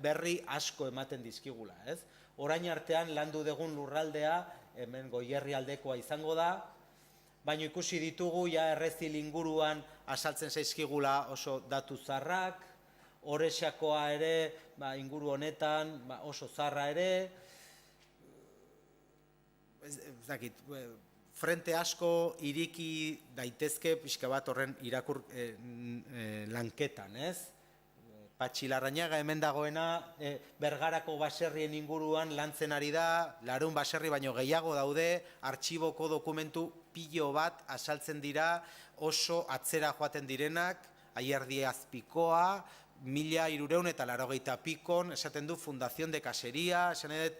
berri asko ematen dizkigula, ez? Orain artean landu dugun lurraldea, hemen Goierri aldekoa izango da, baina ikusi ditugu, Errezil inguruan asaltzen zaizkigula oso datu zaharrak, Orexakoa ere, inguru honetan, oso zaharra ere, ez dakit, frente asko iriki daitezke pixka bat horren irakur lanketan, ez? Patxi Larrañaga hemen dagoena, Bergarako baserrien inguruan lantzen ari da, Larun baserri baino gehiago daude, artxiboko dokumentu pilo bat asaltzen dira, oso atzera joaten direnak, Ayerdi Azpikoa, 1380 pikon, esaten du Fundación de Casería, esan edet,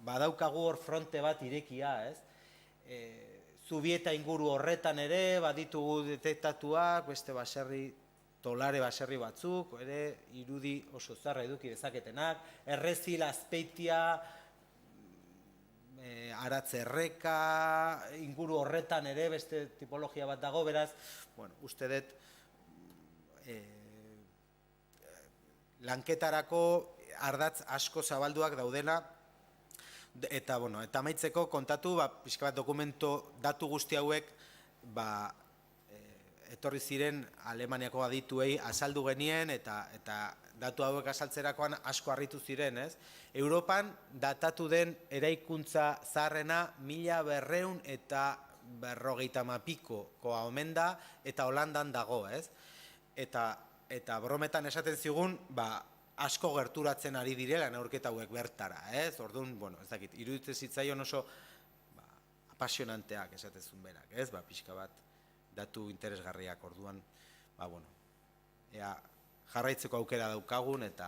badaukagu hor fronte bat irekia, ez? Zubieta inguru horretan ere, baditugu detektatuak, beste baserri, Tolare baserri batzuk, ere irudi oso zarra eduki dezaketenak, Errezil, Azpeitia, Aratzerreka, inguru horretan ere, beste tipologia bat dago, beraz, bueno, uste dut, lanketarako ardatz asko zabalduak daudela, eta, bueno, eta amaitzeko kontatu, pixka bat dokumento datu guzti hauek, etorri ziren Alemaniako adituei azaldu genien, eta datu hauek azaltzerakoan asko harritu ziren, ez? Europan datatu den eraikuntza zaharrena 1250koa omen da, eta Holandan dago, ez? Eta brometan esaten zigun, asko gerturatzen ari direla neurketa hauek bertara, ez? Orduan, bueno, ez dakit, iruditzen zitzaion oso apasionanteak esatezun berak, ez? Pixka bat, datu interesgarriak, orduan, bueno, ea jarraitzeko aukera daukagun eta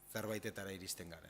zerbaitetara iristen garen.